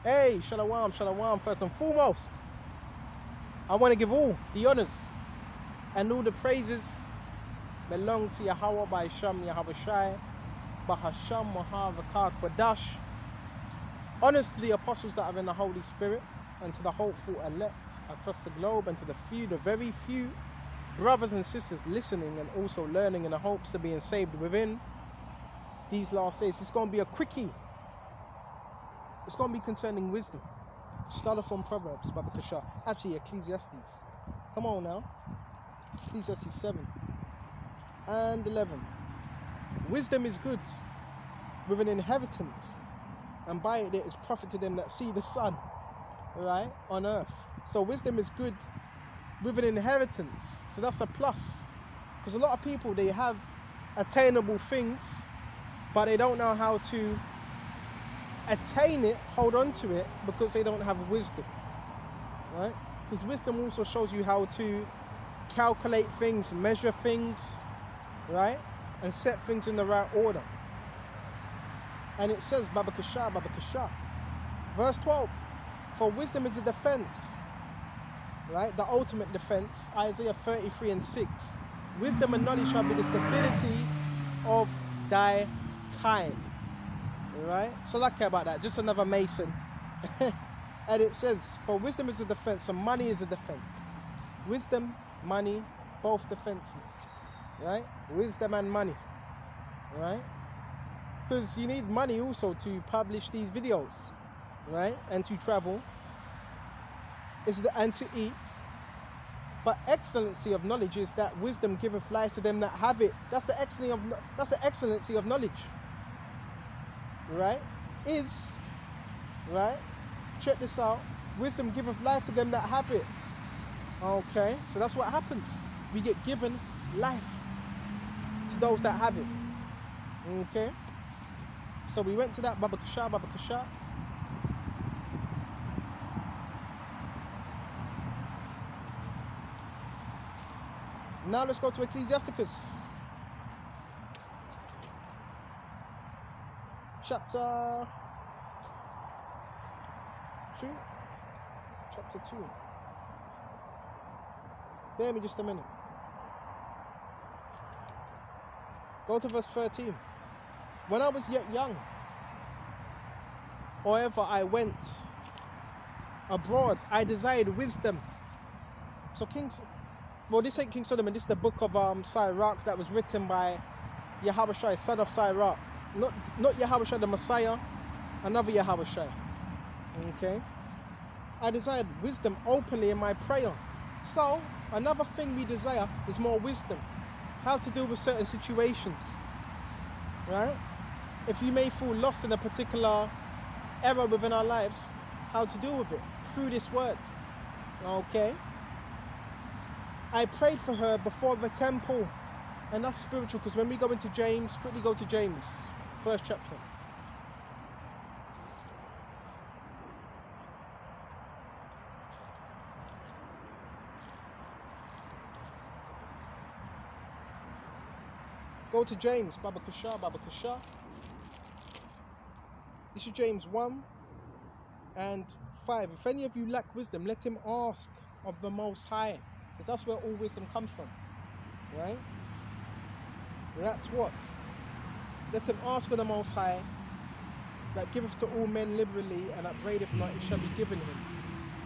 Hey, shalom, shalom. First and foremost, I want to give all the honors and all the praises belong to Yahweh by Sham Yahweh Shai, Bahasham Mahavakar Kwadash. Honors to the apostles that are in the Holy Spirit, and to the hopeful elect across the globe, and to the very few brothers and sisters listening and also learning in the hopes of being saved within these last days. It's going to be a quickie. It's going to be concerning wisdom. Start off from Proverbs, Baba Kasha. Actually, Ecclesiastes. Come on now. Ecclesiastes 7 and 11. Wisdom is good with an inheritance, and by it is profit to them that see the sun, right, on earth. So wisdom is good with an inheritance. So that's a plus. Because a lot of people, they have attainable things, but they don't know how to attain it, hold on to it, because they don't have wisdom, right? Because wisdom also shows you how to calculate things, measure things, right? And set things in the right order. And it says, Baba Kasha, verse 12, for wisdom is a defense, right? The ultimate defense, Isaiah 33 and 6. Wisdom and knowledge shall be the stability of thy time. Right? So I care about that. Just another Mason. And it says, for wisdom is a defense, and money is a defense. Wisdom, money, both defenses. Right? Wisdom and money. Right? Because you need money also to publish these videos. Right? And to travel. And to eat. But excellency of knowledge is that wisdom giveth life to them that have it. That's the excellency of knowledge. Right? Right? Check this out. Wisdom giveth life to them that have it. Okay? So that's what happens. We get given life to those that have it. Okay? So we went to that Baba Kasha. Now let's go to Ecclesiasticus. Chapter 2. Bear me just a minute. Go to verse 13. When I was yet young, or ever I went abroad, I desired wisdom. So this ain't King Solomon, this is the book of Sirach that was written by Yahushua, son of Sirach. Not Yahushua the Messiah, another Yahushua. Okay? I desired wisdom openly in my prayer. So, another thing we desire is more wisdom. How to deal with certain situations. Right? If you may feel lost in a particular error within our lives, how to deal with it through this word. Okay? I prayed for her before the temple. And that's spiritual, because when we go into James, quickly go to James, first chapter. Go to James, Baba Kasha. This is James 1 and 5. If any of you lack wisdom, let him ask of the Most High, because that's where all wisdom comes from, right? That's what? Let him ask of the Most High, that giveth to all men liberally, and upbraideth not, it shall be given him.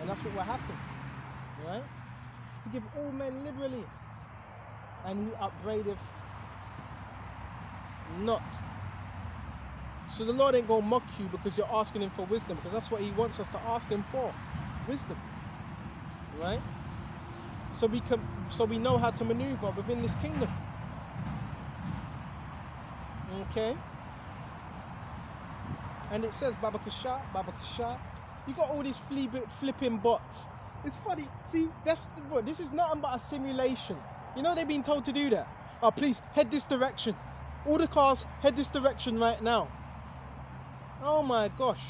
And that's what will happen, right? To give all men liberally, and he upbraideth not. So the Lord ain't gonna mock you because you're asking him for wisdom, because that's what he wants us to ask him for, wisdom, right? So we know how to maneuver within this kingdom. Okay? And it says, Baba Kasha, you got all these flipping bots. It's funny, see, this is nothing but a simulation. You know they've been told to do that. Oh, please, head this direction. All the cars, head this direction right now. Oh my gosh.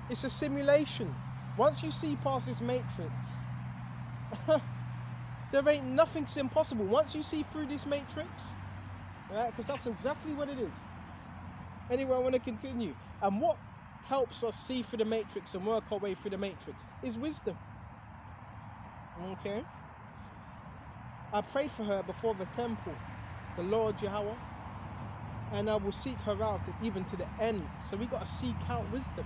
It's a simulation. Once you see past this matrix, there ain't nothing's impossible. Once you see through this matrix, right, because that's exactly what it is. Anyway, I want to continue. And what helps us see through the matrix and work our way through the matrix is wisdom. Okay? I prayed for her before the temple, the Lord Yahweh, and I will seek her out even to the end. So we got to seek out wisdom.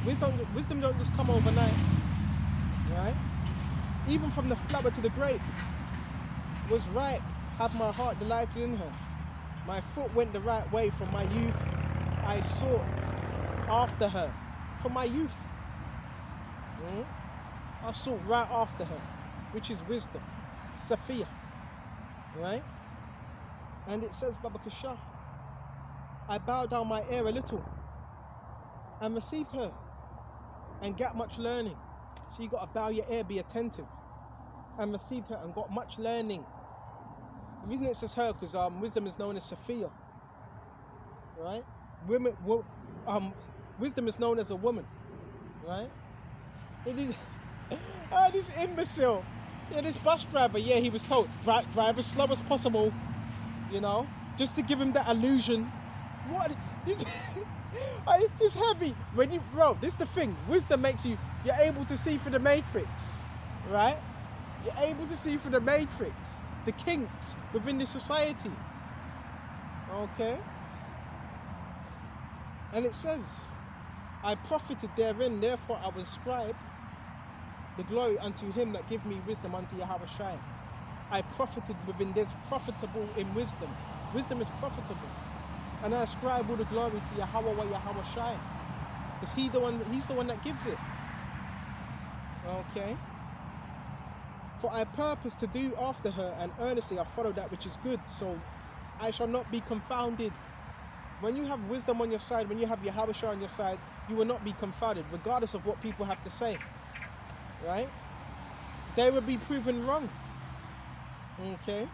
Wisdom don't just come overnight, right? Even from the flower to the grape was ripe, have my heart delighted in her. My foot went the right way from my youth. I sought after her from my youth. I sought right after her, which is wisdom, Sophia, right? And it says, Baba Kasha, I bowed down my ear a little and received her and got much learning. So you got to bow your ear, be attentive, and received her and got much learning. The reason it says her, because wisdom is known as Sophia, right? Wisdom is known as a woman, right? It is. This imbecile, this bus driver, he was told drive as slow as possible, just to give him that illusion. What? It's heavy. This is the thing. Wisdom makes you're able to see through the matrix, right? You're able to see through the matrix, the kinks within the society. Okay? And it says, I profited therein, therefore I will ascribe the glory unto him that give me wisdom, unto Yahweh Shai. I profited within this, profitable in wisdom. Wisdom is profitable. And I ascribe all the glory to Yahweh wa Yahweh Shai. Because he's the one that gives it. Okay? For I purpose to do after her, and earnestly I follow that which is good, so I shall not be confounded. When you have wisdom on your side, when you have Yahweh Shai on your side, you will not be confounded, regardless of what people have to say. Right? They will be proven wrong. Okay?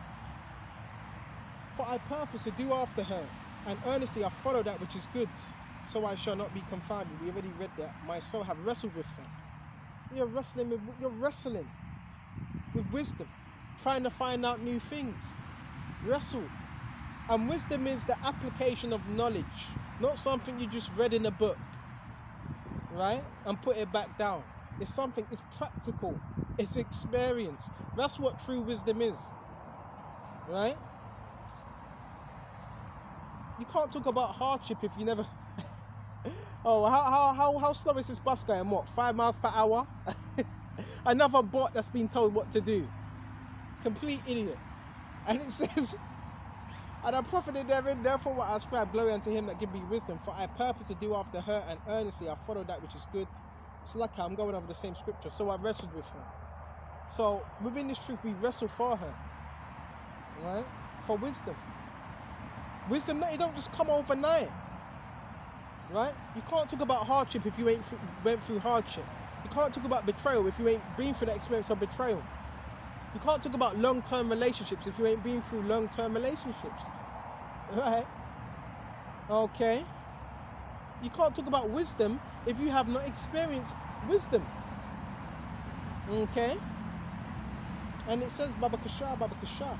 For I purpose to do after her, and earnestly I follow that which is good, so I shall not be confounded. We already read that. My soul have wrestled with her. You're wrestling with wisdom, trying to find out new things. Wrestled. And wisdom is the application of knowledge, not something you just read in a book, right? And put it back down. It's something, it's practical, it's experience. That's what true wisdom is, right? You can't talk about hardship if you never... Oh, how slow is this bus going? What, 5 miles per hour? Another bot that's been told what to do. Complete idiot. And it says, and I profited therein, therefore I ascribe glory unto him that give me wisdom, for I purpose to do after her, and earnestly I follow that which is good. So like I'm going over the same scripture. So I wrestled with her. So within this truth, we wrestle for her, right? For wisdom. Wisdom that it don't just come overnight, right? You can't talk about hardship if you ain't went through hardship. You can't talk about betrayal if you ain't been through the experience of betrayal. You can't talk about long-term relationships if you ain't been through long-term relationships, right? Okay. You can't talk about wisdom if you have not experienced wisdom. Okay? And it says, Baba Kasha, Baba Kasha.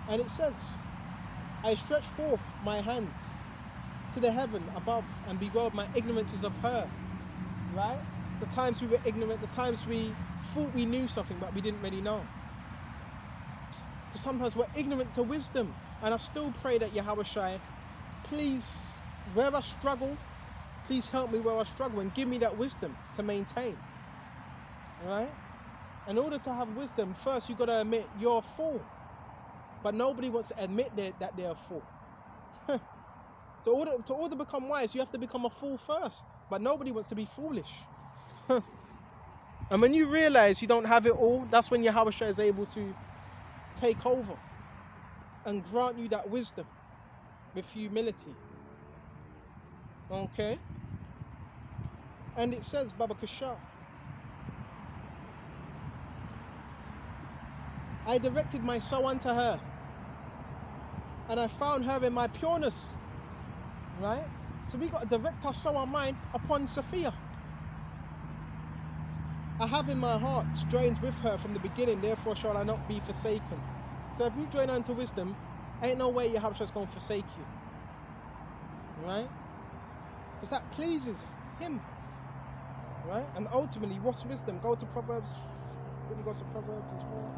And it says, I stretch forth my hands to the heaven above and bewailed my ignorances of her. Right? The times we were ignorant, the times we thought we knew something but we didn't really know. Sometimes we're ignorant to wisdom. And I still pray that Yahweh Shai, please, where I struggle, please help me where I struggle and give me that wisdom to maintain. Right? In order to have wisdom, first you've got to admit you're a fool. But nobody wants to admit that they're a fool. To order to become wise, you have to become a fool first. But nobody wants to be foolish. And when you realize you don't have it all, that's when Yahweh Shai is able to take over and grant you that wisdom with humility. Okay? And it says, Baba Kasha, I directed my soul unto her, and I found her in my pureness. Right? So we got to direct our soul and mind upon Sophia. I have in my heart joined with her from the beginning, therefore shall I not be forsaken. So if you join unto wisdom, ain't no way Yahweh is going to forsake you. Right? Because that pleases him. Right? And ultimately, what's wisdom? Go to Proverbs. Really go to Proverbs as well.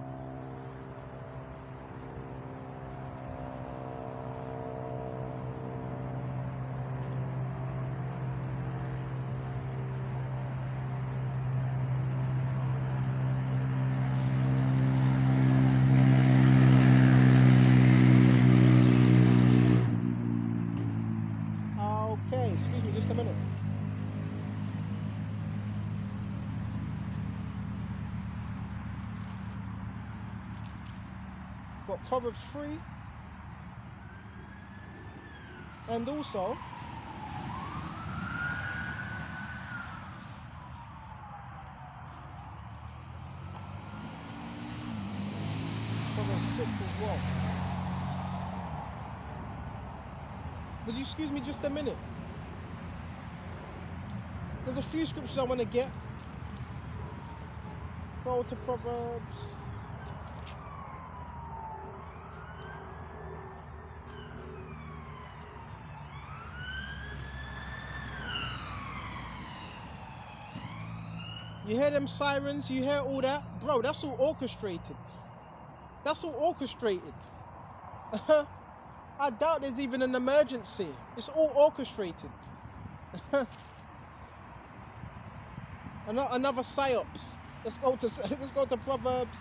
Okay, excuse me just a minute. Got Proverbs 3 and also Proverbs 6 as well. Would you excuse me just a minute? There's a few scriptures I want to get. Go to Proverbs. You hear them sirens, you hear all that? Bro, that's all orchestrated. That's all orchestrated. I doubt there's even an emergency. It's all orchestrated. Another psyops. Let's go to Proverbs.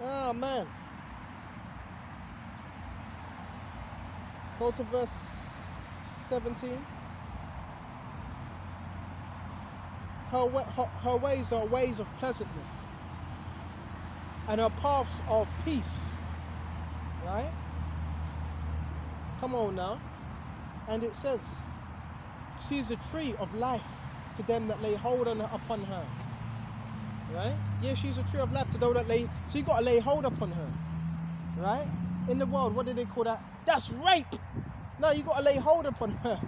Oh man. Go to verse 17. Her ways are ways of pleasantness, and her paths of peace. Right? Come on now. And it says, she is a tree of life to them that lay hold upon her. Right? Yeah, she's a tree of life to those that lay. So you got to lay hold upon her. Right? In the world, what do they call that? That's rape. No, you got to lay hold upon her.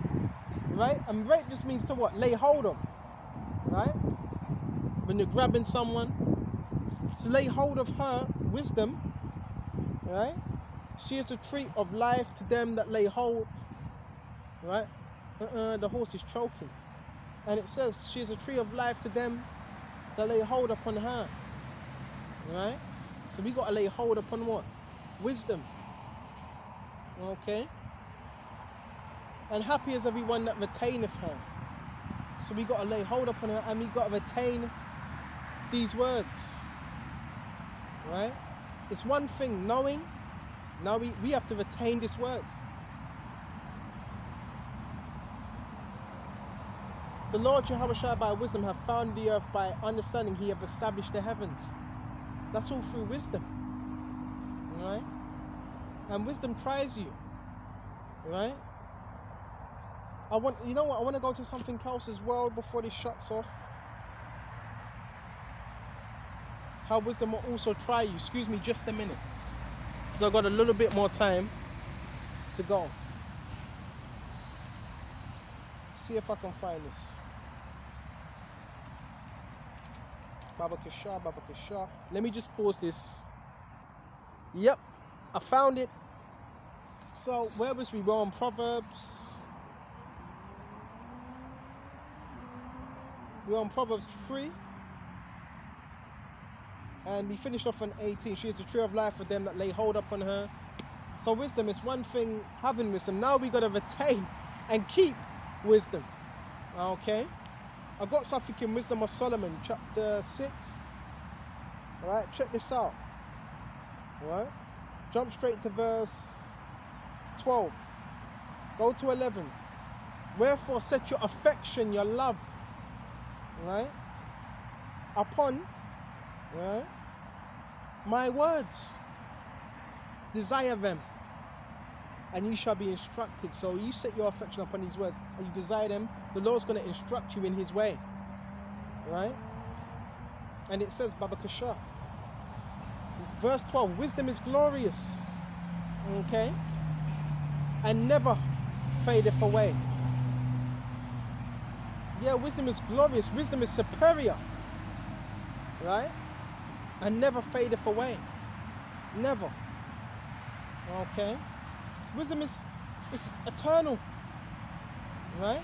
Right? And rape just means to what? Lay hold of. Right? When you're grabbing someone. So lay hold of her wisdom. Right? She is a tree of life to them that lay hold. Right? The horse is choking. And it says she is a tree of life to them that lay hold upon her. Right? So we got to lay hold upon what? Wisdom. Okay? And happy is everyone that retaineth her. So we got to lay hold upon her, and we got to retain these words. Right? It's one thing knowing. Now we have to retain this word. The Lord Jehovah by wisdom have found the earth, by understanding he have established the heavens. That's all through wisdom. Right? And wisdom tries you. Right? You know what? I want to go to something else as well before this shuts off. How wisdom will also try you. Excuse me just a minute. So I've got a little bit more time to go. See if I can find this. Baba Kashar. Let me just pause this. Yep, I found it. So where was we? We're on Proverbs. We're on Proverbs 3. And we finished off on 18. She is a tree of life for them that lay hold upon her. So wisdom is one thing, having wisdom. Now we got to retain and keep wisdom. Okay? I got something in Wisdom of Solomon, chapter 6. Alright, check this out. Alright? Jump straight to verse 12. Go to 11. Wherefore set your affection, your love, right, upon, right, my words. Desire them, and you shall be instructed. So you set your affection upon these words, and you desire them. The Lord's going to instruct you in his way. Right? And it says, Baba Kasha. Verse 12, wisdom is glorious. Okay? And never fadeth away. Yeah, wisdom is glorious. Wisdom is superior. Right? And never fadeth away. Never. Okay? Wisdom is eternal. right?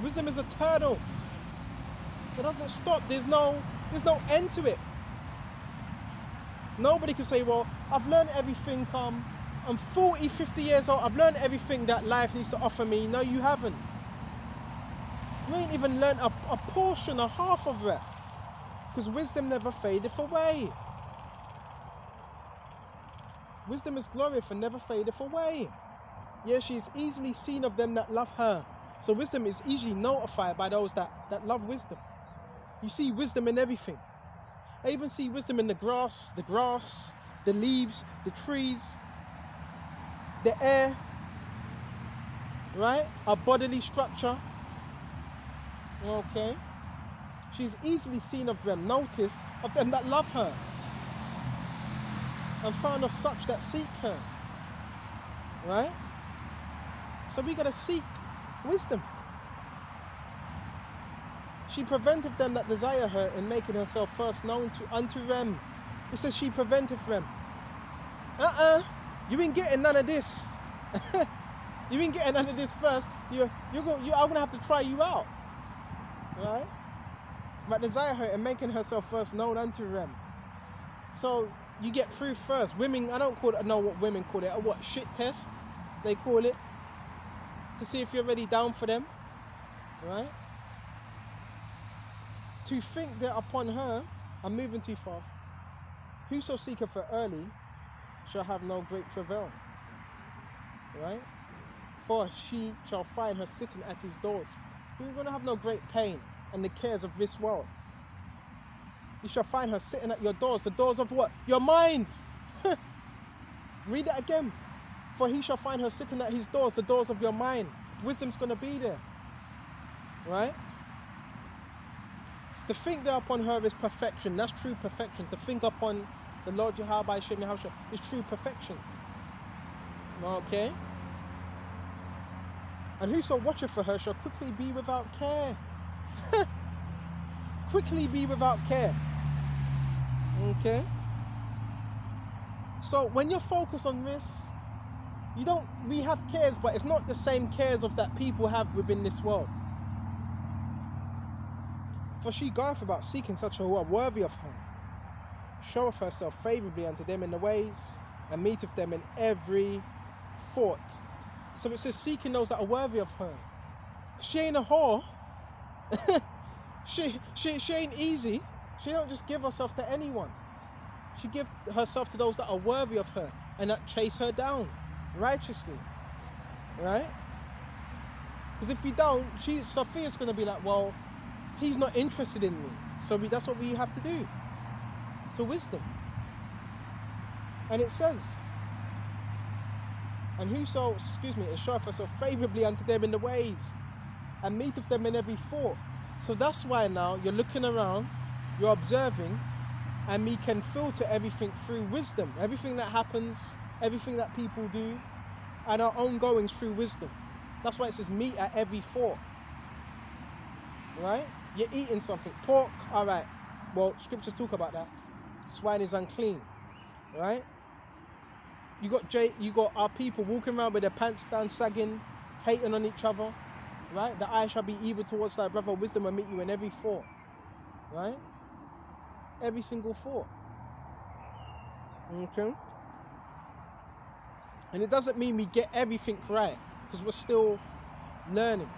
Wisdom is eternal. It doesn't stop. There's no end to it. Nobody can say, well, I've learned everything, I'm 40, 50 years old, I've learned everything that life needs to offer me. No, you haven't. You ain't even learned a portion, a half of it. Because wisdom never fadeth away. Wisdom is glorious and never fadeth away. Yes, she is easily seen of them that love her. So wisdom is easily notified by those that love wisdom. You see wisdom in everything. I even see wisdom in the grass, the leaves, the trees, the air, right? Our bodily structure. Okay. She's easily seen of them, noticed of them that love her, and found of such that seek her. Right? So we gotta seek wisdom. She preventeth them that desire her in making herself first known unto them. It says she preventeth them. You ain't getting none of this. You ain't getting none of this first. I'm gonna have to try you out. Right? But desire her in making herself first known unto them. So you get proof first. Women, I don't know what women call it. A what, shit test? They call it. To see if you're already down for them. Right? To think that upon her, I'm moving too fast. Whoso seeketh her early shall have no great travail. Right? For she shall find her sitting at his doors. You're going to have no great pain and the cares of this world. You shall find her sitting at your doors. The doors of what? Your mind. Read it again. For he shall find her sitting at his doors, the doors of your mind. Wisdom's going to be there. Right? To think there upon her is perfection. That's true perfection. To think upon the Lord Yahweh Shem Yahushua is true perfection. Okay? And whoso watcheth for her shall quickly be without care. Quickly be without care. Okay? So when you're focused on this, we have cares, but it's not the same cares of that people have within this world. For she goeth about seeking such who are worthy of her, showeth herself favourably unto them in the ways, and meeteth them in every thought. So it says seeking those that are worthy of her. She ain't a whore. she ain't easy. She don't just give herself to anyone. She gives herself to those that are worthy of her and that chase her down righteously. Right? Because if you don't, Sophia's going to be like, well, he's not interested in me. So that's what we have to do. To wisdom. And it says, and whoso, it showeth herself favourably unto them in the ways, and meeteth them in every thought. So that's why now you're looking around, you're observing, and we can filter everything through wisdom. Everything that happens, everything that people do, and our own goings through wisdom. That's why it says meet at every thought. Right? You're eating something. Pork, alright. Well, scriptures talk about that. Swine is unclean. Right? You got our people walking around with their pants down, sagging, hating on each other. Right? The eye shall be evil towards thy brother. Wisdom will meet you in every thought. Right? Every single thought. Okay? And it doesn't mean we get everything right, because we're still learning.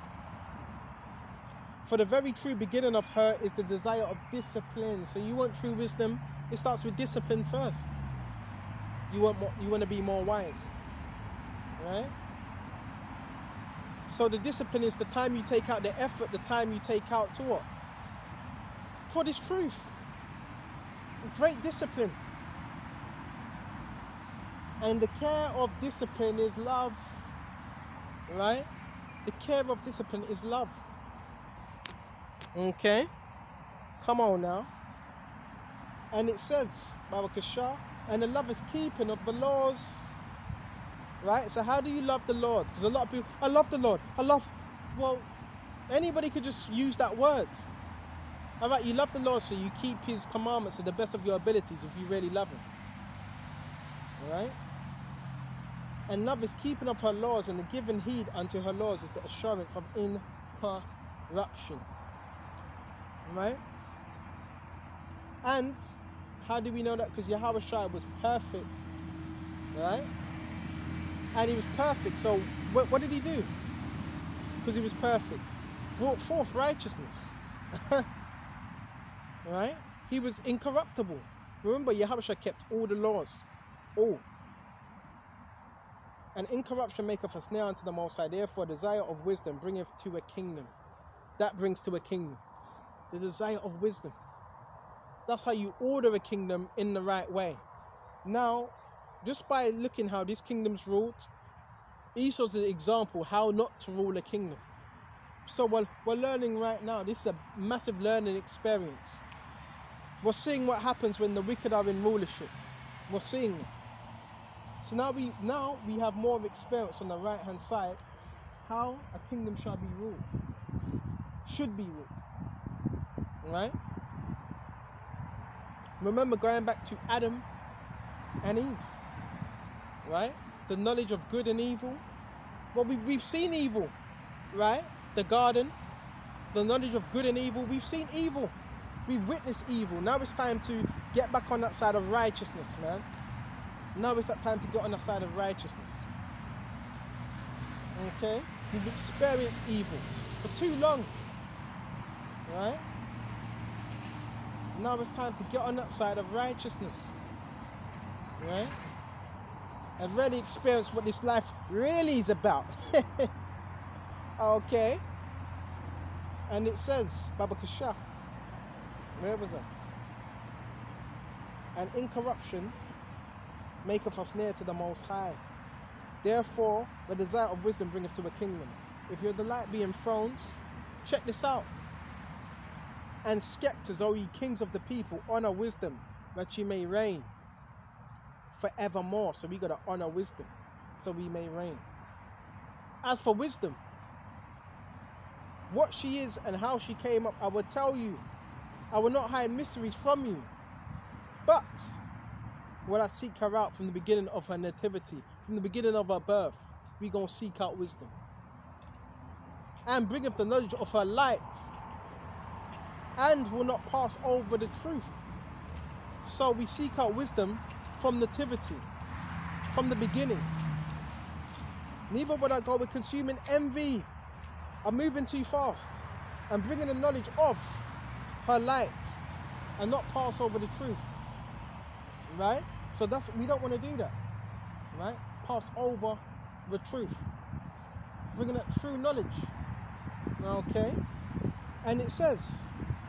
For the very true beginning of her is the desire of discipline. So you want true wisdom, it starts with discipline first. You want to be more wise. Right? So the discipline is the time you take out, the effort, the time you take out to what? For this truth. Great discipline. And the care of discipline is love. Right? The care of discipline is love. Okay? Come on now. And it says, Barakashah, and the love is keeping of the laws. Right? So how do you love the Lord? Because a lot of people, I love the Lord. Well, anybody could just use that word. Alright, you love the Lord, so you keep his commandments to the best of your abilities if you really love him. Alright? And love is keeping of her laws, and the giving heed unto her laws is the assurance of incorruption. Right? And how do we know that? Because Yahushua was perfect. Right? And he was perfect. So what did he do? Because he was perfect. Brought forth righteousness. Right? He was incorruptible. Remember, Yahushua kept all the laws. All. And incorruption maketh a snare unto the Most High. Therefore, desire of wisdom bringeth to a kingdom. That brings to a kingdom. The desire of wisdom. That's how you order a kingdom in the right way. Now, just by looking how this kingdom's ruled, Esau's the example how not to rule a kingdom. So we're learning right now. This is a massive learning experience. We're seeing what happens when the wicked are in rulership. We're seeing it. So now we have more of experience on the right hand side how a kingdom shall be ruled. Should be ruled. Right? Remember going back to Adam and Eve. Right? The knowledge of good and evil. Well, we've seen evil. Right? The garden. The knowledge of good and evil. We've seen evil. We've witnessed evil. Now it's time to get back on that side of righteousness, man. Now it's that time to get on the side of righteousness. Okay? We've experienced evil for too long. Right? Now it's time to get on that side of righteousness. Right? And really experience what this life really is about. Okay? And it says, Baba Kasha, where was that? And incorruption maketh us near to the Most High. Therefore, the desire of wisdom bringeth to a kingdom. If your delight be in thrones, check this out. And scepters, O ye kings of the people, honor wisdom, that ye may reign forevermore. So we got to honor wisdom, so we may reign. As for wisdom, what she is and how she came up, I will tell you. I will not hide mysteries from you. But will I seek her out from the beginning of her nativity, from the beginning of her birth, we gonna seek out wisdom. And bringeth the knowledge of her light, and will not pass over the truth. So we seek out wisdom from nativity, from the beginning. Neither would I go with consuming envy. I'm moving too fast. And bringing the knowledge of her light, and not pass over the truth. Right? So we don't want to do that. Right? Pass over the truth. Bringing that true knowledge. Okay? And it says,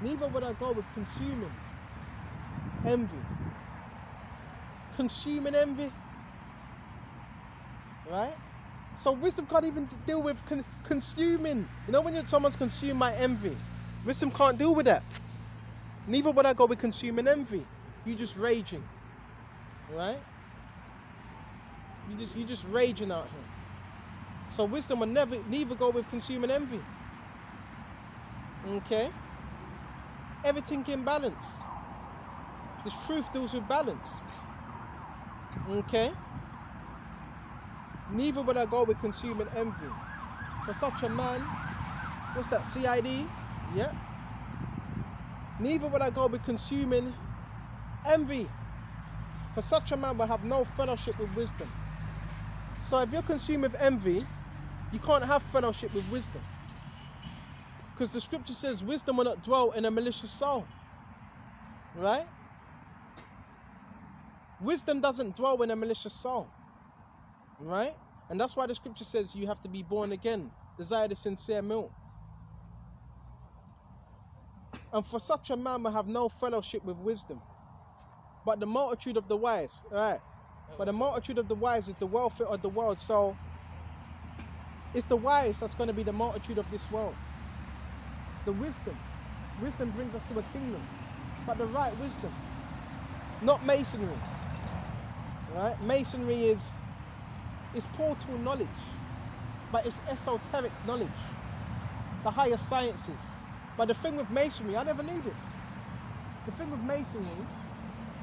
neither would I go with consuming envy. Consuming envy. Right? So wisdom can't even deal with consuming. You know when someone's consumed my envy? Wisdom can't deal with that. Neither would I go with consuming envy. You just raging. Right? You just raging out here. So wisdom will neither go with consuming envy. Okay? Everything in balance. This truth deals with balance. Okay? Neither would I go with consuming envy. For such a man, what's that, CID? Yeah. Neither would I go with consuming envy. For such a man will have no fellowship with wisdom. So if you're consumed with envy, you can't have fellowship with wisdom. Because the scripture says wisdom will not dwell in a malicious soul. Right? Wisdom doesn't dwell in a malicious soul. Right? And that's why the scripture says you have to be born again. Desire the sincere milk. And for such a man will have no fellowship with wisdom. But the multitude of the wise, right? But the multitude of the wise is the welfare of the world. So it's the wise that's going to be the multitude of this world. The wisdom. Wisdom brings us to a kingdom. But the right wisdom. Not masonry. Right? Masonry is portal knowledge. But it's esoteric knowledge. The higher sciences. But the thing with masonry, I never knew this. The thing with masonry,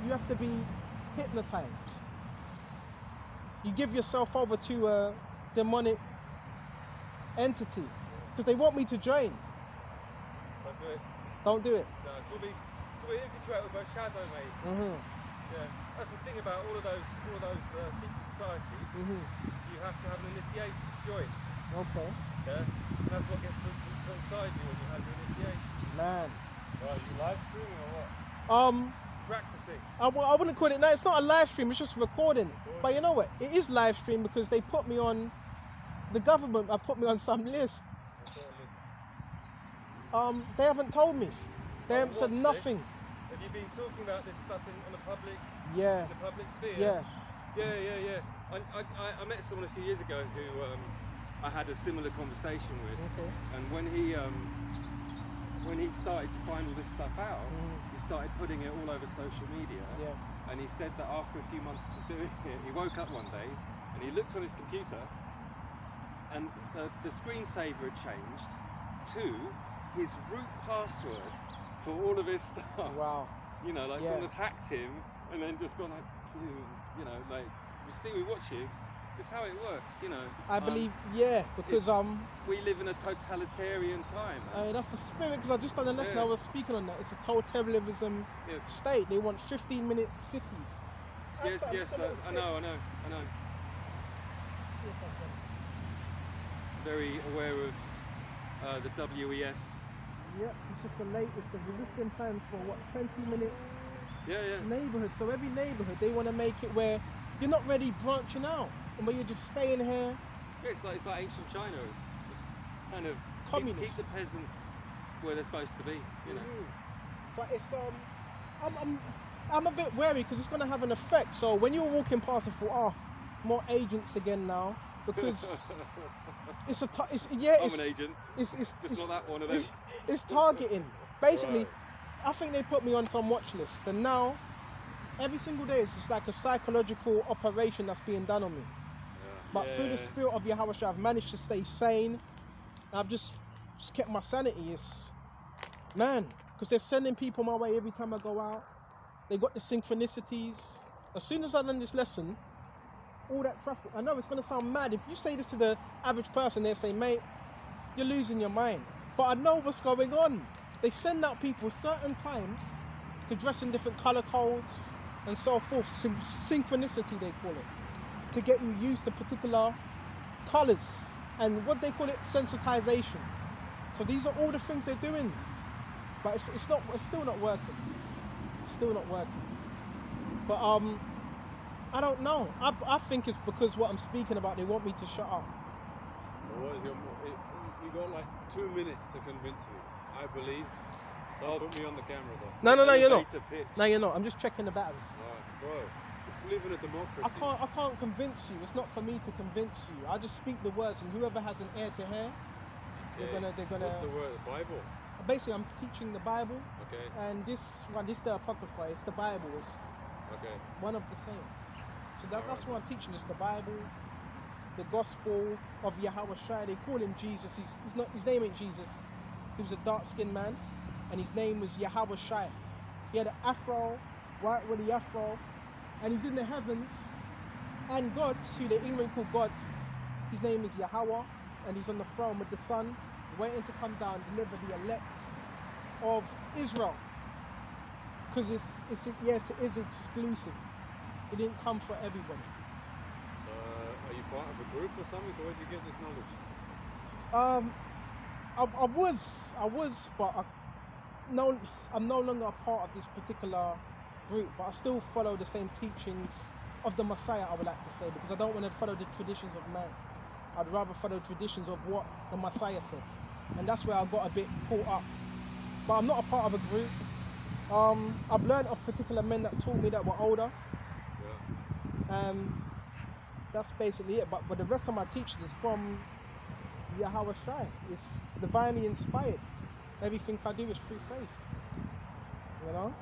you have to be hypnotized. You give yourself over to a demonic entity because they want me to join. Don't do it. Don't do it. No, it's all be infiltrated by shadow, mate. Mm-hmm. Yeah, that's the thing about all of those secret societies. Mm-hmm. You have to have an initiation to join. Okay. Yeah, and that's what gets put inside you when you have your initiation. Man. Are you live streaming or what? Practicing. I wouldn't call it. No, it's not a live stream. It's just recording. But you know what? It is live stream because they put me on. The government put me on some list. They haven't told me. They haven't said nothing. Have you been talking about this stuff on the public? Yeah. In the public sphere? Yeah. Yeah. I met someone a few years ago who I had a similar conversation with, Okay. and when he started to find all this stuff out, he started putting it all over social media. Yeah. And he said that after a few months of doing it, he woke up one day and he looked on his computer, and the screensaver had changed to his root password for all of his stuff. Wow. You know, like someone had hacked him and then just gone like, you know, like, we see, we watch you. It's how it works, you know. I believe, because we live in a totalitarian time. that's the spirit. Because I just done a lesson. I was speaking on that. It's a totalitarianism state. They want 15-minute cities. Yes, I know. See if I can. Very aware of the WEF. Yeah, it's just the latest. The resisting plans for 20-minute neighborhood. So every neighborhood they want to make it where you're not really branching out, and where you're just staying here. Yeah, it's like ancient China. It's just kind of communist. Keep the peasants where they're supposed to be, you know. But it's I'm a bit wary because it's going to have an effect. So when you're walking past, I thought, more agents again now, because it's an agent. It's just not that one of them. It's targeting. Basically, Right. I think they put me on some watch list, and now every single day it's just like a psychological operation that's being done on me. But through the spirit of Yahweh, I've managed to stay sane. I've just kept my sanity. It's because they're sending people my way every time I go out. They got the synchronicities. As soon as I learn this lesson, all that traffic. I know it's going to sound mad. If you say this to the average person, they'll say, mate, you're losing your mind. But I know what's going on. They send out people certain times to dress in different color codes and so forth. Synchronicity, they call it. To get you used to particular colors. And what they call it, sensitization. So these are all the things they're doing. But it's still not working. It's still not working. But I don't know. I think it's because what I'm speaking about, they want me to shut up. Well, what is you got like 2 minutes to convince me. I believe. Don't put me on the camera though. No, you're not. Pitch. No, you're not. I'm just checking the battery. Right, bro. We live in a democracy. I can't convince you. It's not for me to convince you. I just speak the words, and whoever has an ear to hear, they're gonna. What's the word? The Bible? Basically, I'm teaching the Bible. Okay. And this the Apocrypha. It's the Bible. It's one of the same. So that's what I'm teaching. It's the Bible, the Gospel of Yahweh Shai. They call him Jesus. He's not. His name ain't Jesus. He was a dark-skinned man, and his name was Yahweh Shai. He had an afro, white woolly afro, and he's in the heavens. And God, who the England call God, his name is Yahweh, and he's on the throne with the Son, waiting to come down and deliver the elect of Israel. Because it is exclusive. It didn't come for everybody. Are you part of a group or something? Or where'd you get this knowledge? I was, but I'm no longer a part of this particular group, but I still follow the same teachings of the Messiah, I would like to say, because I don't want to follow the traditions of man. I'd rather follow traditions of what the Messiah said. And that's where I got a bit caught up. But I'm not a part of a group. I've learned of particular men that taught me that were older. Yeah. That's basically it. But the rest of my teachings is from Yahweh Shai. It's divinely inspired. Everything I do is through faith. You know?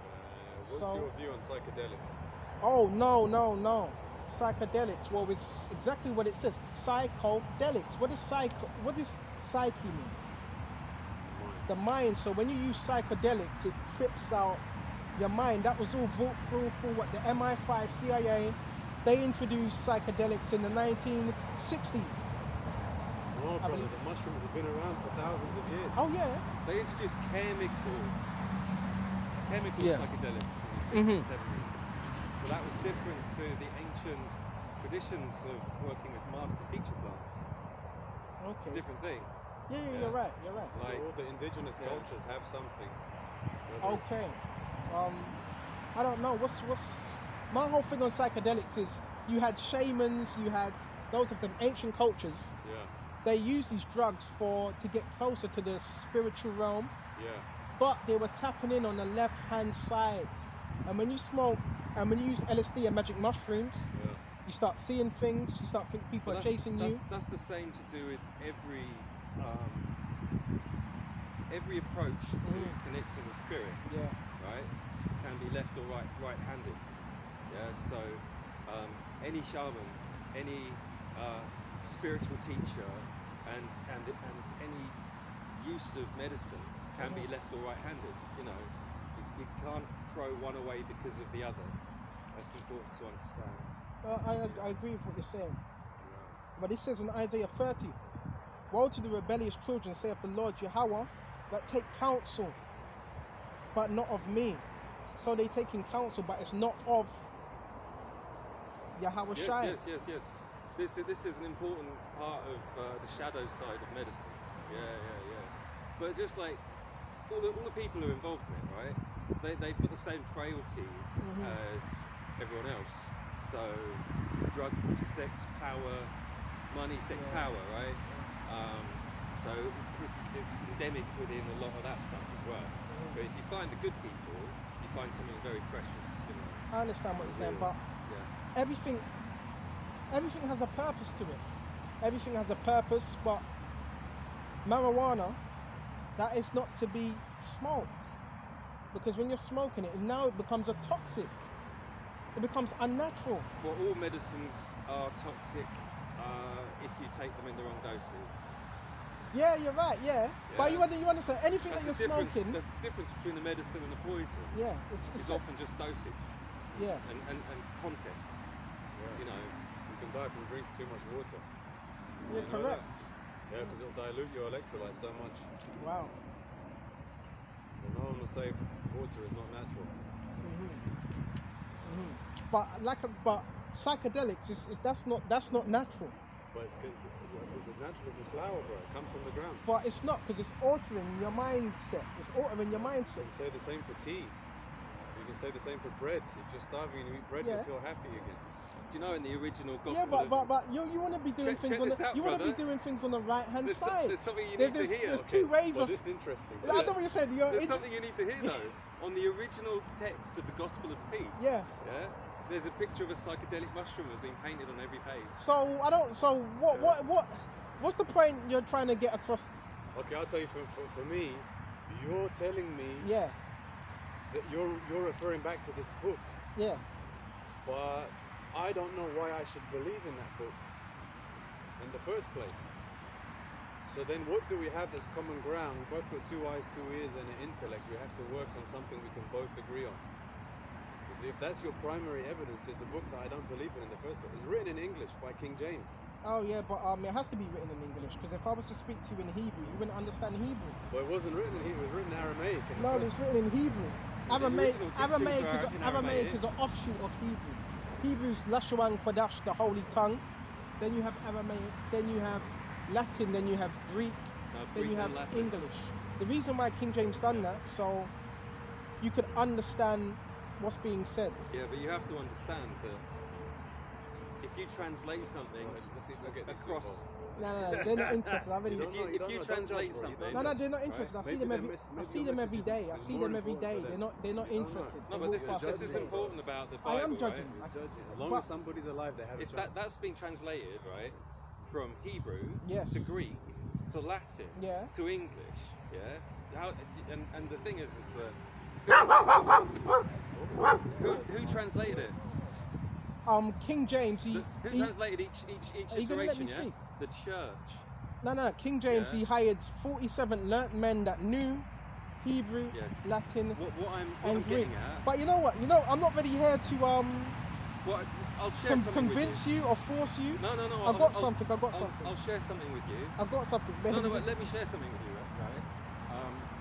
What's your view on psychedelics? Oh, no. Psychedelics. Well, it's exactly what it says. Psychedelics. What does psyche mean? The mind. So when you use psychedelics, it trips out your mind. That was all brought through what the MI5, CIA, they introduced psychedelics in the 1960s. No, I brother, mean- the mushrooms have been around for thousands of years. Oh yeah. They introduced chemical Yeah. psychedelics in the 60s, Mhm. 70s. But that was different to the ancient traditions of working with master-teacher plants. It's a Okay. different thing. Yeah, Yeah. you're right. You're right. So Like, all the indigenous Yeah. cultures have something. Whether it's- Okay. I don't know. What's my whole thing on psychedelics is you had shamans, you had those of them ancient cultures. Yeah, They used these drugs to get closer to the spiritual realm, yeah. but they were tapping in on the left hand side. And when you smoke and when you use LSD and magic mushrooms, Yeah. you start seeing things. You start thinking people but are chasing you. That's the same to do with every approach to Mhm. connecting with spirit, Yeah. right? Can be left or right-handed. Yeah. So any shaman, any spiritual teacher, and any use of medicine can be Mhm. left or right-handed. You know, you can't throw one away because of the other. That's important to understand. I agree with what you're saying. But it says in Isaiah 30, woe to the rebellious children, saith the Lord Yahweh, that take counsel, but not of me. So they taking counsel, but it's not of Yahweh Shai. Yes. This is an important part of the shadow side of medicine. Yeah. But just like all the people who are involved in it, right? They've got the same frailties Mhm. as everyone else. So drug, sex, power, money, sex, Yeah. power, right? So it's endemic within a lot of that stuff as well. But if you find the good people, you find something very precious. You know. I understand what you're saying, Real. but Yeah. everything has a purpose to it. Everything has a purpose, but marijuana, that is not to be smoked. Because when you're smoking it, now it becomes a toxic. It becomes unnatural. Well, all medicines are toxic if you take them in the wrong doses. Yeah, you're right, yeah. But Yeah. you understand, anything That's that the you're difference. smoking, That's the difference between the medicine and the poison. yeah, It's it's often just dosage yeah, and context. Yeah. You know. You can die from drinking too much water. you're You know that? correct. Yeah, because it'll dilute your electrolytes so much. Wow. And no one will say water is not natural. But psychedelics is that's not natural. But it's as natural as this flower, bro. It comes from the ground. But it's not, because it's altering your mindset. It's altering your You mindset. can say the same for tea. You can say the same for bread. If you're starving and you eat bread, Yeah. you'll feel happy again. Do you know in the original gospel? Yeah, of- but you want to be doing Check- things check on this the out, you want to be brother. doing things on the right hand There's side. there's something you There- need there's to hear. there's two ways But of. it's interesting. I know what you're saying. There's something you need to hear though. On the original text of the Gospel of Peace. Yeah. Yeah. There's a picture of a psychedelic mushroom that's been painted on every page. So I don't. So what's the point you're trying to get across? Okay, I'll tell you. For me, you're telling me Yeah, that you're referring back to this book, yeah. but I don't know why I should believe in that book in the first place. So then what do we have that's common ground? We both got 2 eyes, 2 ears and an intellect. We have to work on something we can both agree on. You see, if that's your primary evidence, it's a book that I don't believe in the first place. It's written in English by King James. Oh yeah, but it has to be written in English, because if I was to speak to you in Hebrew, you wouldn't understand Hebrew. But it wasn't written in Hebrew, it was written in Aramaic. In the No, first it's written in Hebrew. The Aramaic, original teachings Aramaic, are is, in Aramaic Aramaic. is an offshoot of Hebrew. Hebrew's Lashawan Kodash, the holy tongue. Then you have Aramaic. Then you have Latin. Then you have Greek. Then Greek you have and Latin. English. The reason why King James done that, so you could understand what's being said. Yeah, but you have to understand that if you translate something Let's see if we get these two across, involved. No, they're not interested. I already. You if don't you, know, you if don't you know, don't translate judge, bro, you something, don't No, know. they're not right? interested. I see Maybe them their every. mess- I maybe see your them every message day. is I see more them every important day. for They're them. not. They're not You don't know. interested. No, They but walk this past is every day. important about the I Bible, am judging. right? You're judging. As long But- as somebody's alive, they have a If chance. that's been translated, right, from Hebrew Yes. to Greek to Latin Yeah. to English, yeah. And the thing is that who translated it? King James. He Translated each Are you gonna let iteration? me Yeah. speak? The church. No. King James. Yeah. He hired 47 learnt men that knew Hebrew, Yes. Latin, What I'm and Greek. getting at. But you know what? I'm not really here to What I'll share something convince with you or force you. No. I got something. I'll share something with you. I've got something. No, but let me share something with you, right?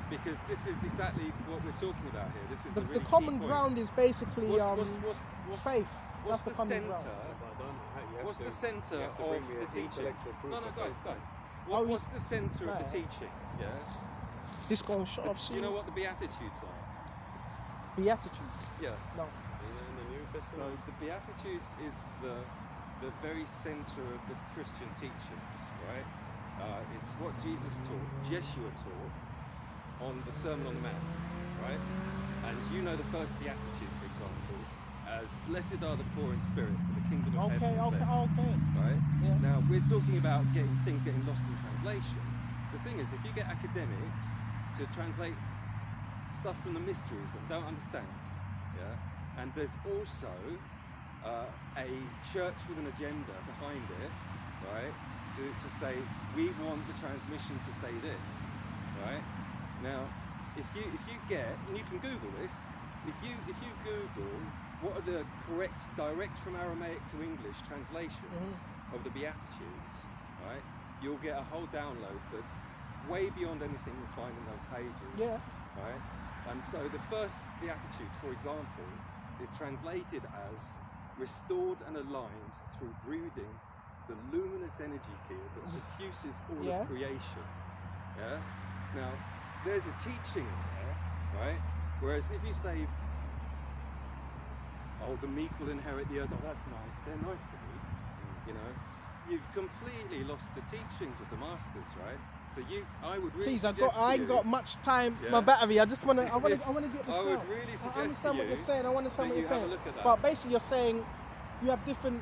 Because this is exactly what we're talking about here. This is The a really common key point. ground is basically What's faith. What's That's the the common centre? ground. What's the centre of the teaching? No, guys. Oh, What's the centre of the right. teaching? Yeah. This going shut off Do you soon. know what the Beatitudes are? Beatitudes. Yeah. No. In the New So Testament. the Beatitudes is the very centre of the Christian teachings, right? It's what Jesus taught, Yeshua taught on the Sermon on the Mount, right? And you know the first Beatitude, for example, as blessed are the poor in spirit, for the kingdom of heaven is theirs. Okay. Right? Yeah. Now we're talking about getting lost in translation. The thing is, if you get academics to translate stuff from the mysteries that don't understand, yeah, and there's also a church with an agenda behind it, right? To say we want the transmission to say this, right? Now, if you get, and you can Google this, if you Google what are the correct direct from Aramaic to English translations of the Beatitudes, right? You'll get a whole download that's way beyond anything you'll find in those pages. Yeah. Right? And so the first Beatitude, for example, is translated as restored and aligned through breathing the luminous energy field that suffuses all Yeah. of creation. Yeah? Now, there's a teaching in there, right? Whereas if you say, oh, the meek will inherit the earth, oh, that's nice, they're nice to me, you know, you've completely lost the teachings of the masters, right? So I would really Please, suggest I to ain't you, got much time. Yeah. My battery. I want to get this I would out. really I suggest understand to what you you're saying. I understand that what you you're have a saying. look at that. But basically, you're saying you have different.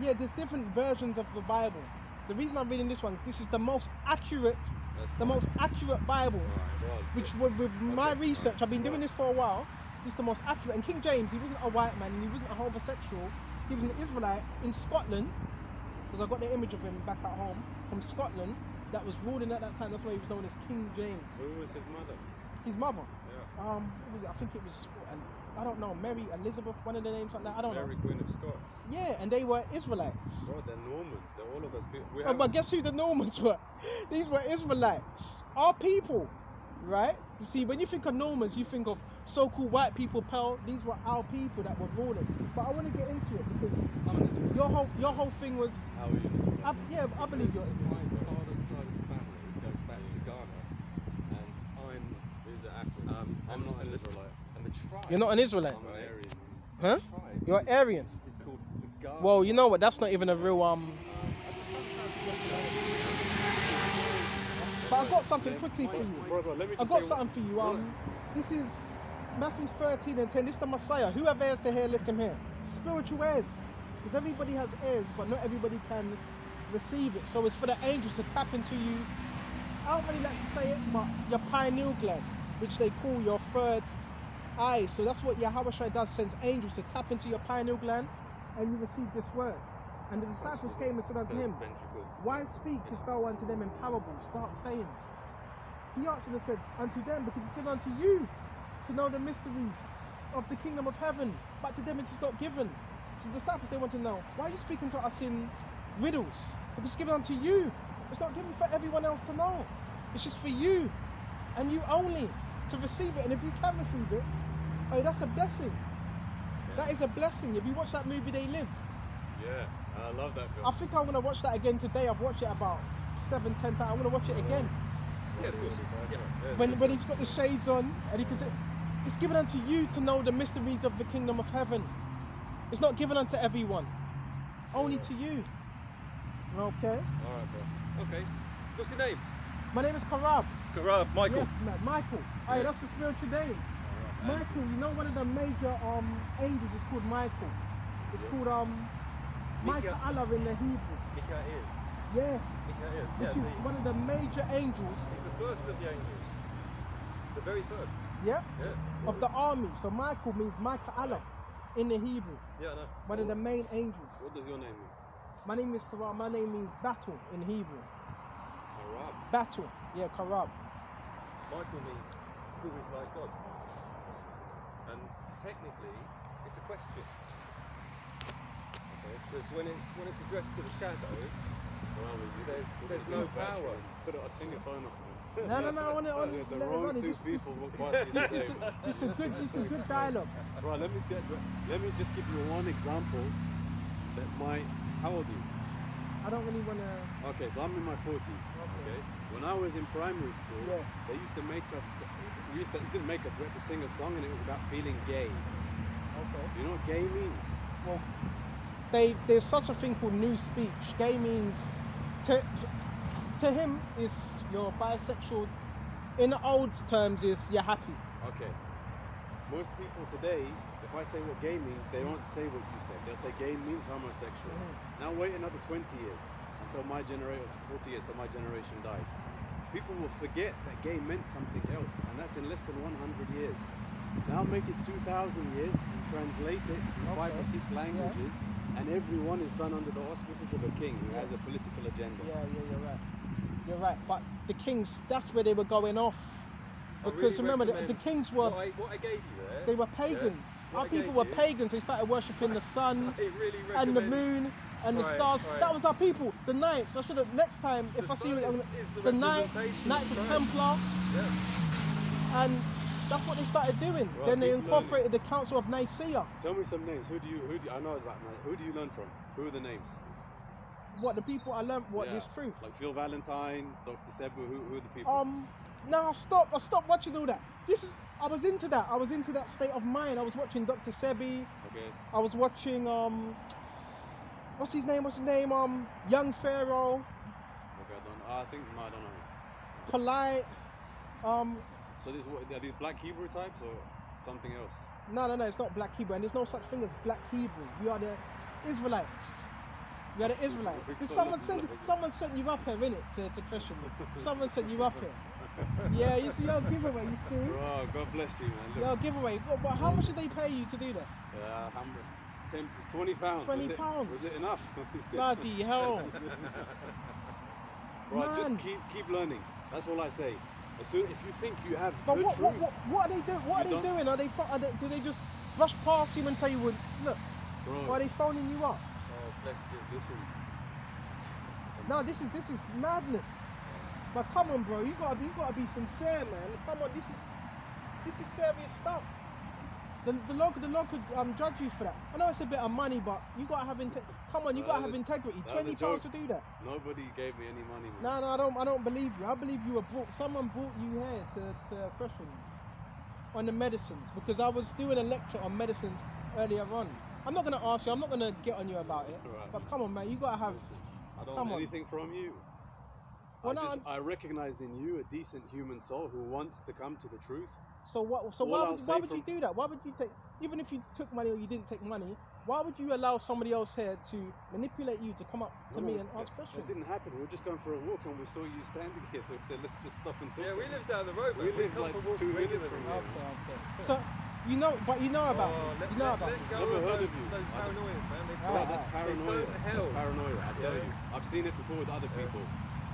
Yeah, there's different versions of the Bible. The reason I'm reading this one, this is the most accurate, Bible. Which with my Okay, research, right, I've been doing right. this for a while. This is the most accurate. And King James, he wasn't a white man, and he wasn't a homosexual. He was an Israelite in Scotland, because I got the image of him back at home from Scotland. That was ruling at that time. That's why he was known as King James. Who was his mother? His mother. Yeah. What was it? I think it was. I don't know. Mary Elizabeth, one of the names like that. I don't Mary know. Queen of Scots. Yeah, and they were Israelites. Bro, they're Normans. They're all of us people. Oh, but guess who the Normans were? These were Israelites. Our people, right? You see, when you think of Normans, you think of so-called white people. These were our people that were ruling. But I want to get into it because your whole thing was. How are you? I believe you're. My father's side of the family goes back to Ghana, and He's an African. I'm not an Israelite. and the tribe. You're not an Israelite, I'm an Aryan. huh? The tribe You're Aryan. is called the Ghana. Well, you know what? That's not even a real But I've got something quickly for you. Bro, let me just I've got say something for you. This is Matthew 13:10. This is the Messiah. Whoever has to hear, let him hear. Spiritual ears, because everybody has ears, but not everybody can receive it. So it's for the angels to tap into you. I don't really like to say it, but your pineal gland, which they call your third eye. So that's what Yahweh Shai does, sends angels to tap into your pineal gland, and you receive this word. And the disciples came and said unto him, ventricle. why speakest thou unto them in parables, dark sayings? He answered and said, unto them, because it's given unto you to know the mysteries of the kingdom of heaven, but to them it is not given. So the disciples, they want to know, why are you speaking to us in riddles? Because it's given unto you. It's not given for everyone else to know. It's just for you, and you only, to receive it. And if you can receive it, oh, that's a blessing. That is a blessing. If you watch that movie, They Live, Yeah, I love that film. I think I want to watch that again today. I've watched it about 7-10 times. I want to watch it again. Yeah, of course. When he's got the shades on, and he can say, it's given unto you to know the mysteries of the kingdom of heaven. It's not given unto everyone, only to you. Okay. Alright, bro. Okay. What's your name? My name is Karab. Karab, Michael. Yes, man, Michael. Hey, Yes. that's the spiritual name. Michael, you know one of the major angels is called Michael. It's called Michael Allah in the Hebrew. Mikael. Yeah, Mikael. which is one of the major angels. He's the first of the angels. The very first. Yeah, Yeah. of the army. So Michael means Michael Allah in the Hebrew. Yeah, I know. One of the main angels. What does your name mean? My name is Karab. My name means battle in Hebrew. Arab. Battle. Yeah, Karab. Michael means who is like God. And technically, it's a question. Because when it's addressed to the shadow, Well, there's no power. Put a finger phone up. No, I want to The let it wrong run. two people walk past you today. This is good dialogue. Right, let me just give you one example that might. How old are you? I don't really want to. Okay, so I'm in my 40s. Okay. When I was in primary school, Yeah. they used to make us. Didn't make us. We had to sing a song, and it was about feeling gay. Okay. You know what gay means? Well, there's such a thing called new speech. Gay means to him is you're bisexual. In the old terms, is you're happy. Okay. Most people today, if I say what gay means, they won't say what you said. They'll say gay means homosexual. Now wait another 20 years until my generation, 40 years till my generation dies. People will forget that gay meant something else, and that's in less than 100 years. Now make it 2,000 years and translate it to 5 or 6 languages, and everyone is done under the auspices of a king who has a political agenda. Yeah, you're right. You're right. But the kings, that's where they were going off. Because remember, the kings were, what I gave you there. they were pagans. What Our I people gave were you- pagans. They started worshipping the sun I really and the recommend- moon and the Right, stars. right. That was our people. The knights. I should have, next time, if The I see you, sun I'm gonna- is the the knights, representation Knights of of Templar, Yeah. and that's what they started doing. Right, Then they keep incorporated the Council of Nicaea. Tell me some names. Who do you? I know that man. Who do you learn from? Who are the names? What the people I learned, what Yeah. is truth. Like Phil Valentine, Dr. Sebu. Who are the people? No, stop! I stopped watching all that. I was into that. I was into that state of mind. I was watching Dr. Sebi. Okay. I was watching what's his name? Young Pharaoh, Okay. I don't know. Polite. So are these black Hebrew types or something else? No, it's not Black Hebrew, and there's no such thing as Black Hebrew. You are the Israelites. You are the Israelites. Someone sent you up here, innit, to Christian. Someone sent you up here. Yeah, you see, yo, giveaway. You see, Oh, God bless you, man. yo, giveaway. But how much did they pay you to do that? How much? 20 pounds. 20 pounds. Was it enough? Bloody hell! Right, just Man. keep learning. That's all I say. As soon if you think you have But good what truth, are they doing? What are You they don't- doing? Do they just brush past you and tell you, look, bro. why are they phoning you up? Oh, bless you. Listen. No, this is madness. But come on, bro, you gotta be sincere, man. Come on, this is serious stuff. The law could judge you for that. I know it's a bit of money, but you gotta have Come on, you gotta have integrity. that was a £20 to joke. do that. Nobody gave me any money, man. No, I don't believe you. I believe you were someone brought you here to Christian on the medicines, because I was doing a lecture on medicines earlier on. I'm not gonna ask you. I'm not gonna get on you about it. Right. But come on, man, you gotta have. I don't Come want on. anything from you. Well, no, I recognize in you a decent human soul who wants to come to the truth. So what? So All why I'll would say you from- do that? Why would you take? Even if you took money or you didn't take money, why would you allow somebody else here to manipulate you to come up to me and ask That questions? didn't happen. We were just going for a walk and we saw you standing here, so we said, let's just stop and talk. Yeah, we live down the road, man. We live come like for walks 2 minutes regularly. from here. Okay. So you know about Oh, you know about let it. go Never of heard those, of you. those paranoias, man. They Yeah, Yeah, burn, that's paranoia. They burn hell. That's paranoia, I tell Yeah. you. I've seen it before with other people,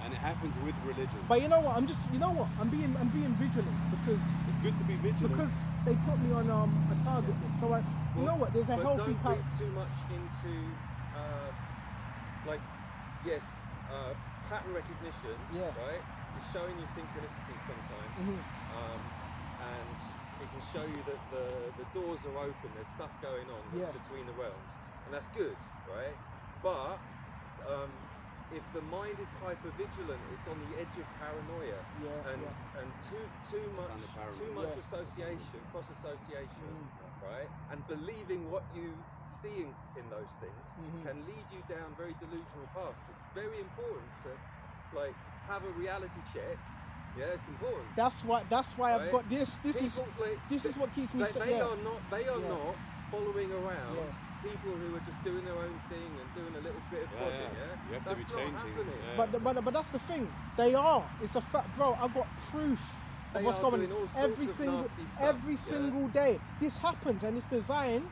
and it happens with religion. But you know what? I'm being vigilant because It's good to be vigilant. they put me on a target list. So you know what? There's a But healthy don't part. read too much into, pattern recognition, Yeah. right? It's showing you synchronicities sometimes, Mhm. and it can show you that the doors are open, there's stuff going on that's Yeah. between the realms, and that's good, right? But if the mind is hyper-vigilant, it's on the edge of paranoia, Yeah. and too much under paranoia. Yeah. association, cross association, Mm. right? And believing what you see in those things Mhm. can lead you down very delusional paths. It's very important to have a reality check. Yeah, it's important. That's why I've Right. got this. This is People, what keeps me. they are not Yeah. not following around Yeah. people who are just doing their own thing and doing a little bit of Yeah, project. yeah. Yeah, You have to that's be not changing. happening. Yeah. But that's the thing. They are. It's a fact, bro. I've got proof They of what's are going doing all on sorts every of single nasty stuff, every yeah. single day. This happens, and it's designed.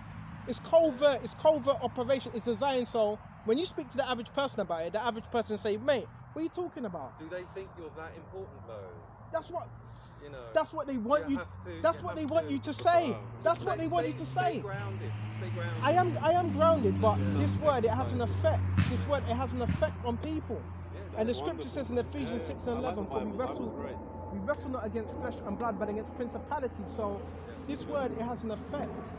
It's covert. It's covert operation. It's designed so when you speak to the average person about it, the average person say, "Mate, what are you talking about?" Do they think you're that important though? That's what. you know. That's what they want you. have to- That's you what they have want to- you to say. Wow. That's Just what they want you to stay say. grounded. Stay grounded. I am grounded, but Yeah. this word, it has an Exercise. effect. This word, it has an effect on people. Yes. And the That's scripture says in wonderful. Ephesians Yeah, 6 I and like 11, the for we Bible. wrestle, Bible's great. we wrestle not against flesh and blood, but against principalities. So this word, it has an effect.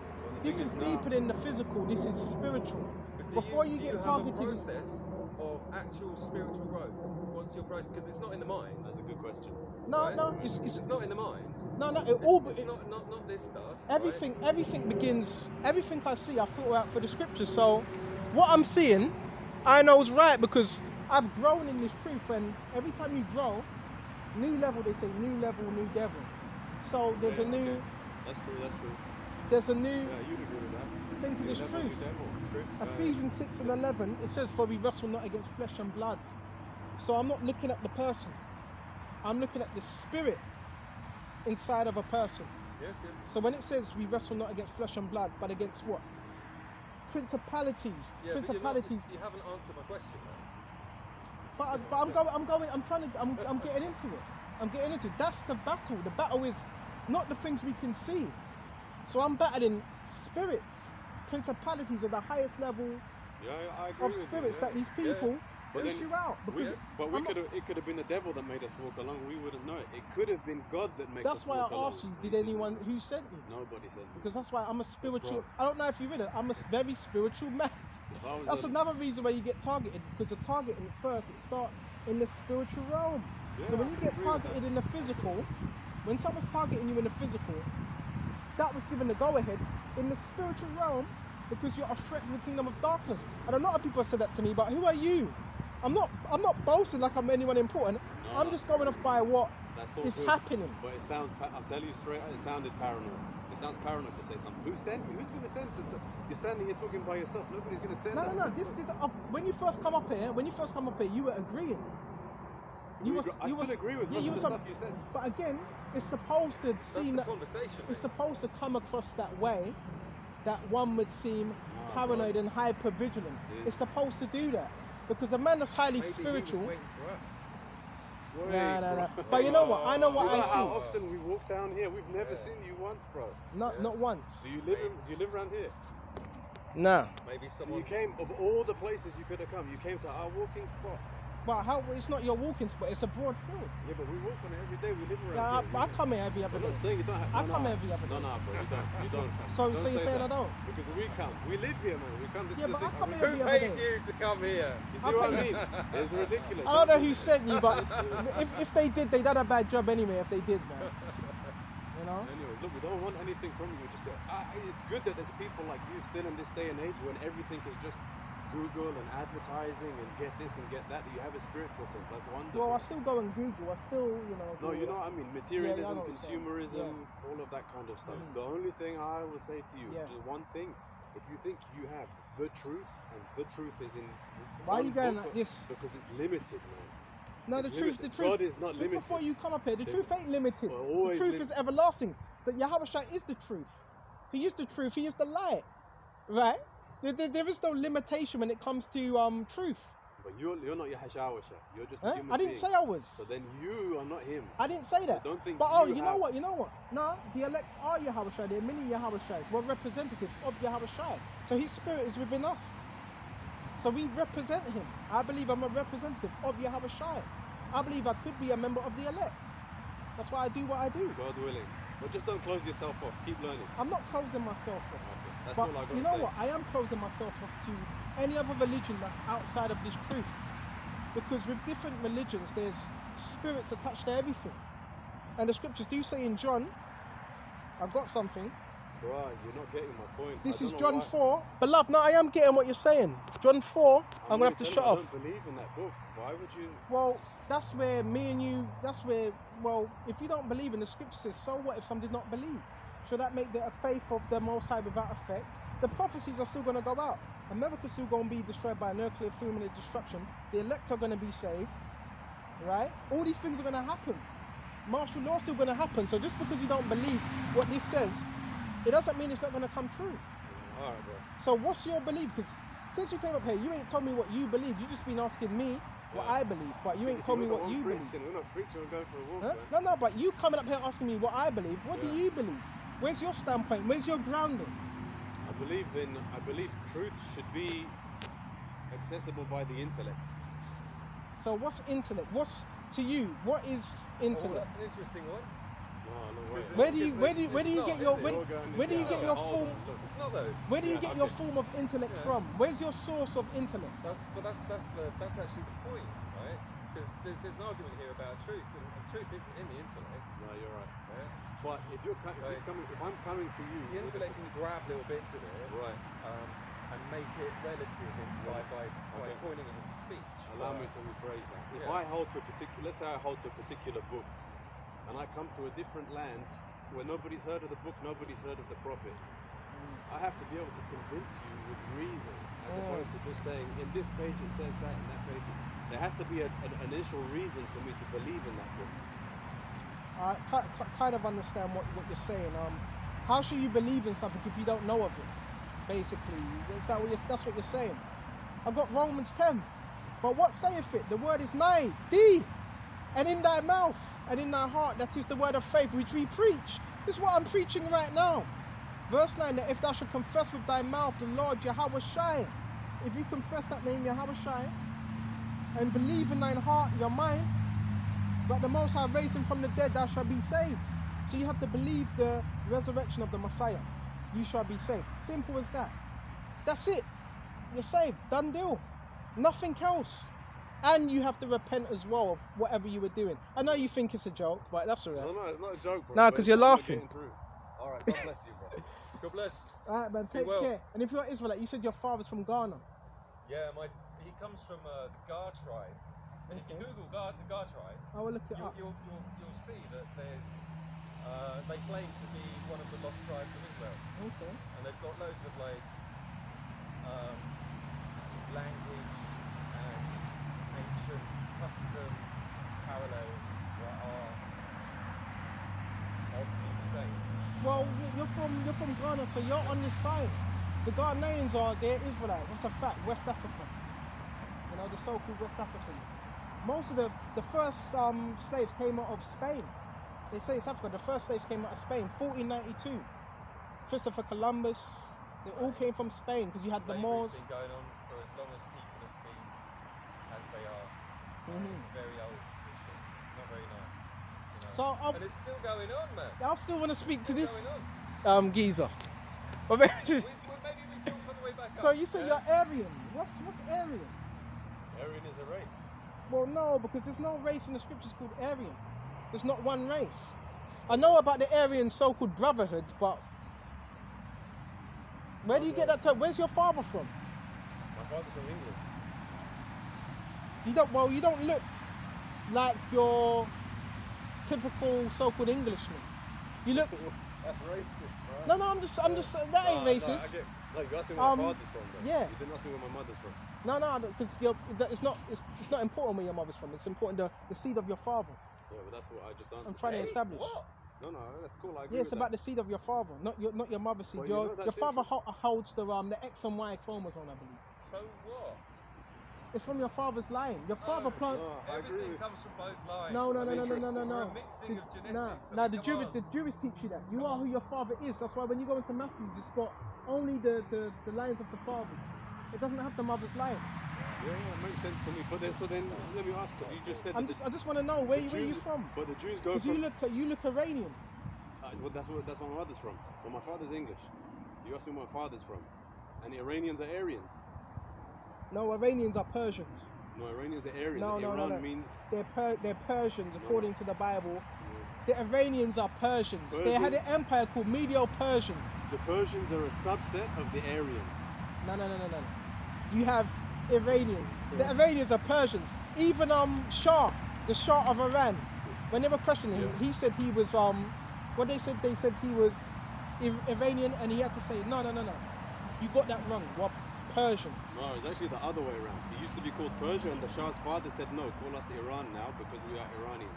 This is deeper than the physical. This is spiritual. But Before you do get have targeted, a process of actual spiritual growth. What's your process? Because it's not in the mind. That's a good question. no, right? no, It's not in the mind. no, no. It all, It's not this stuff. everything begins. Everything I see, I filter out for the scriptures. So what I'm seeing, I know is right because I've grown in this truth, and every time you grow, new level. They say new level, new devil. So there's a new, That's true. That's true. there's a new Yeah, you'd agree with that. thing to You this devil, truth. you devil. True. Ephesians 6 and 11, it says, for we wrestle not against flesh and blood. So I'm not looking at the person. I'm looking at the spirit inside of a person. Yes, yes. So when it says we wrestle not against flesh and blood, but against what? Principalities. Yeah, Principalities. But you haven't answered my question, though. But I'm getting into it. I'm getting into it. That's the battle. The battle is not the things we can see. So I'm battling spirits. Principalities are the highest level Yeah, I agree of with you, spirits yeah. that these people But push then you out. We, Because but we I'm not- it could have been the devil that made us walk along. We wouldn't know it. It could have been God that made that's us why walk I along. asked you, did anyone who sent me? Nobody said that. Because that's why I'm a spiritual. Bro. I don't know if you read it. I'm a very spiritual man. If I was That's a- another reason why you get targeted, because the targeting first, it starts in the spiritual realm. Yeah, So when I you can get agree with targeted in the physical, when someone's targeting you in the physical, that was given the go-ahead in the spiritual realm because you're a threat to the kingdom of darkness. And a lot of people have said that to me, but who are you? I'm not boasting like I'm anyone important. No, I'm just going off by what That's all is good. happening. But it sounds, I'll tell you straight, it sounded paranoid. It sounds paranoid to say something. Who's sending you? Who's going to send? You're standing here talking by yourself. Nobody's going to send us. No. This when you first come up here, you were agreeing. I still agree with most of the stuff you said. But again, it's supposed to That's seem the that conversation. it's mate. supposed to come across that way, that one would seem Oh, paranoid bro. and hyper vigilant. It is. It's supposed to do that because a man that's highly Maybe he was spiritual. waiting for us. Nah. But you know what? I know Do you what know I how see. often we walk down here? We've never Yeah. seen you once, bro. Not once. Do you live around here? Nah. Maybe So someone. you came, of all the places you could have come, you came to our walking spot. But how? It's not your walking spot. It's a broad field. Yeah, but we walk on it every day. We live around Yeah, here. I come here every other I'm day. not saying you don't have. I no, come no. every other No, day. no, bro, you don't. You don't. So Don't you're say saying that. I don't? Because we come. We live here, man. We come. This Yeah, is the but I thing. come mean, here Who every other paid day. you to come here? You see I what I pay- mean? It's ridiculous. I don't know who sent you, but if they did, they done a bad job anyway. If they did, man. You know. Anyway, look, we don't want anything from you. Just it's good that there's people like you still in this day and age when everything is just Google and advertising and get this and get that. You have a spiritual sense. That's wonderful. Well, I still go and Google. I still, No, do you know what I mean? Materialism, Yeah, I know what you're saying. consumerism, all of that kind of stuff. Mhm. The only thing I will say to you, Yeah. just one thing, if you think you have the truth, and the truth is in Why are one you going book, like this? Because it's limited, man. No, It's the truth, limited. the truth. God is not Just limited. before you come up here, the There's- truth ain't limited. Well, The always truth is everlasting. That Yahweh Shai is the truth. He is the truth. He is the light. Right? There is no limitation when it comes to truth. But you're not Yahshua. You're just a Huh? human I didn't being. say I was. So then you are not him. I didn't say that. So don't think But oh, you you have- know what? You know what? No, the elect are Yahweh Shai. There are many Yahweh Shais. We're representatives of Yahweh Shai. So His Spirit is within us. So we represent Him. I believe I'm a representative of Yahweh Shai. I believe I could be a member of the elect. That's why I do what I do. God willing. But just don't close yourself off. Keep learning. I'm not closing myself off. Okay. That's But all I got to you know say. what? I am closing myself off to any other religion that's outside of this truth. Because with different religions, there's spirits attached to everything. And the scriptures do say in John, I've got something. Bro, you're not getting my point. This I is don't know John why- 4. Beloved, no, I am getting what you're saying. John 4, I'm going to have to telling shut you, off. I don't believe in that book. Why would you? Well, that's where me and you, well, if you don't believe in the scripture says, so what if some did not believe? Should that make the faith of the Most High without effect? The prophecies are still going to go out. America's still going to be destroyed by nuclear fulminant destruction. The elect are going to be saved, right? All these things are going to happen. Martial law is still going to happen. So just because you don't believe what this says, it doesn't mean it's not going to come true. All right, bro. So what's your belief? Because since you came up here, you ain't told me what you believe. You just been asking me what Yeah. I believe, but you ain't told me We're what not you believe. preaching. We're not preaching. We're going for a walk, Huh? man. No, but you coming up here asking me what I believe. What do Yeah. you believe? Where's your standpoint? Where's your grounding? I believe truth should be accessible by the intellect. So what's intellect? What's to you? What is Oh, intellect? that's an interesting one. No way. Because Where do you Because where do you it's where do you not, get is your it? where, All going where do you together. get your Hold form? on, look. It's not though. Where do you Yeah, get your okay. form of intellect Yeah. from? Where's your source of intellect? That's actually the point, right? Because there's an argument here about truth, and truth isn't in the intellect. No, you're right. Right? But if I'm coming to you, The with a intellect can grab little bits of it right. and make it relative by Okay. pointing it into speech. Allow me to rephrase that. If Yeah. I hold to a particular, let's say I hold to a particular book, and I come to a different land where nobody's heard of the book, nobody's heard of the prophet, I have to be able to convince you with reason, as opposed to just saying, in this page it says that, in that page. There has to be an initial reason for me to believe in that book. I kind of understand what you're saying. How should you believe in something if you don't know of it? Basically, that's what you're saying. I've got Romans 10, but what saith it? The word is nigh thee, and in thy mouth and in thy heart. That is the word of faith which we preach. This is what I'm preaching right now. Verse 9: that if thou shalt confess with thy mouth the Lord Yahweh Shai, if you confess that name Yahweh Shai, and believe in thine heart, your mind, but the Most High raised him from the dead, thou shalt be saved. So you have to believe the resurrection of the Messiah. You shall be saved. Simple as that. That's it. You're saved. Done deal. Nothing else. And you have to repent as well of whatever you were doing. I know you think it's a joke, but that's all right. No, it's not a joke, bro. Nah, but 'cause it's you're what we're laughing. getting through. All right, God bless you, bro. God bless. All right, man. Take well. care. And if you're Israelite, you said your father's from Ghana. Yeah, he comes from the Gar tribe, and if you Okay. Google the Gar tribe, I will look it up. you'll see that there's they claim to be one of the lost tribes of Israel, Okay. and they've got loads of language and ancient custom parallels that are arguably the same. Well, you're from Ghana, so you're on this side. The Ghanaians they're Israelites. That's a fact. West Africa. You know, the so-called West Africans. Most of the first slaves came out of Spain. They say it's Africa. The first slaves came out of Spain, 1492. Christopher Columbus. They all came from Spain because you had the Slavery's Moors. been going on for as long as people have been as they are. Mhm. It's a very old tradition, not very nice. You know? So and it's still going on, man. I still want to speak to Still this going on. geezer. But maybe just- Maybe we talk on the way back so up. you say yeah? you're Aryan. What's Aryan? Aryan is a race. Well, no, because there's no race in the scriptures called Aryan. There's not one race. I know about the Aryan so-called brotherhood, but where do you get that term? Where's your father from? My father's from England. You don't look like your typical so-called Englishman. You look. That's racist, No, bro. I'm just that ain't racist. No, you asked me where my father's from, bro. yeah. You didn't ask me where my mother's from. No, because it's not important where your mother's from. It's important the seed of your father. Yeah, but that's what I just answered. I'm trying to Hey, establish. What? No, that's cool. I agree Yeah, it's with about that. the seed of your father, not your mother's seed. Well, you your know, that's your father interesting. holds the X and Y chromosome, I believe. So what? It's from your father's line. Your father No, plants. No, I agree Everything with comes from both lines. No. We're a No. mixing of genetics. Nah, the Jewish teach you that. You Come are on. who your father is. That's why when you go into Matthew, it's got only the lines of the fathers. It doesn't have the mother's line. Yeah, it makes sense to me. But then let me ask, because you just said I just want to know where you from. But the Jews go Because from. you look Iranian. Well, that's where my mother's from. But my father's English. You asked me where my father's from, and the Iranians are Aryans. No, Iranians are Persians. No, Iranians are Aryans. No. Iran means. They're Persians No. according to the Bible. The Iranians are Persians. They had an Persians? empire called Medo-Persian. The Persians are a subset of the Aryans. No. You have Iranians. The Iranians are Persians. Even Shah, the Shah of Iran, when they were questioning him, Yeah. he said he was what they said he was Iranian, and he had to say no. You got that wrong. We're Persians. No, it's actually the other way around. It used to be called Persia, and the Shah's father said, no, call us Iran now because we are Iranians.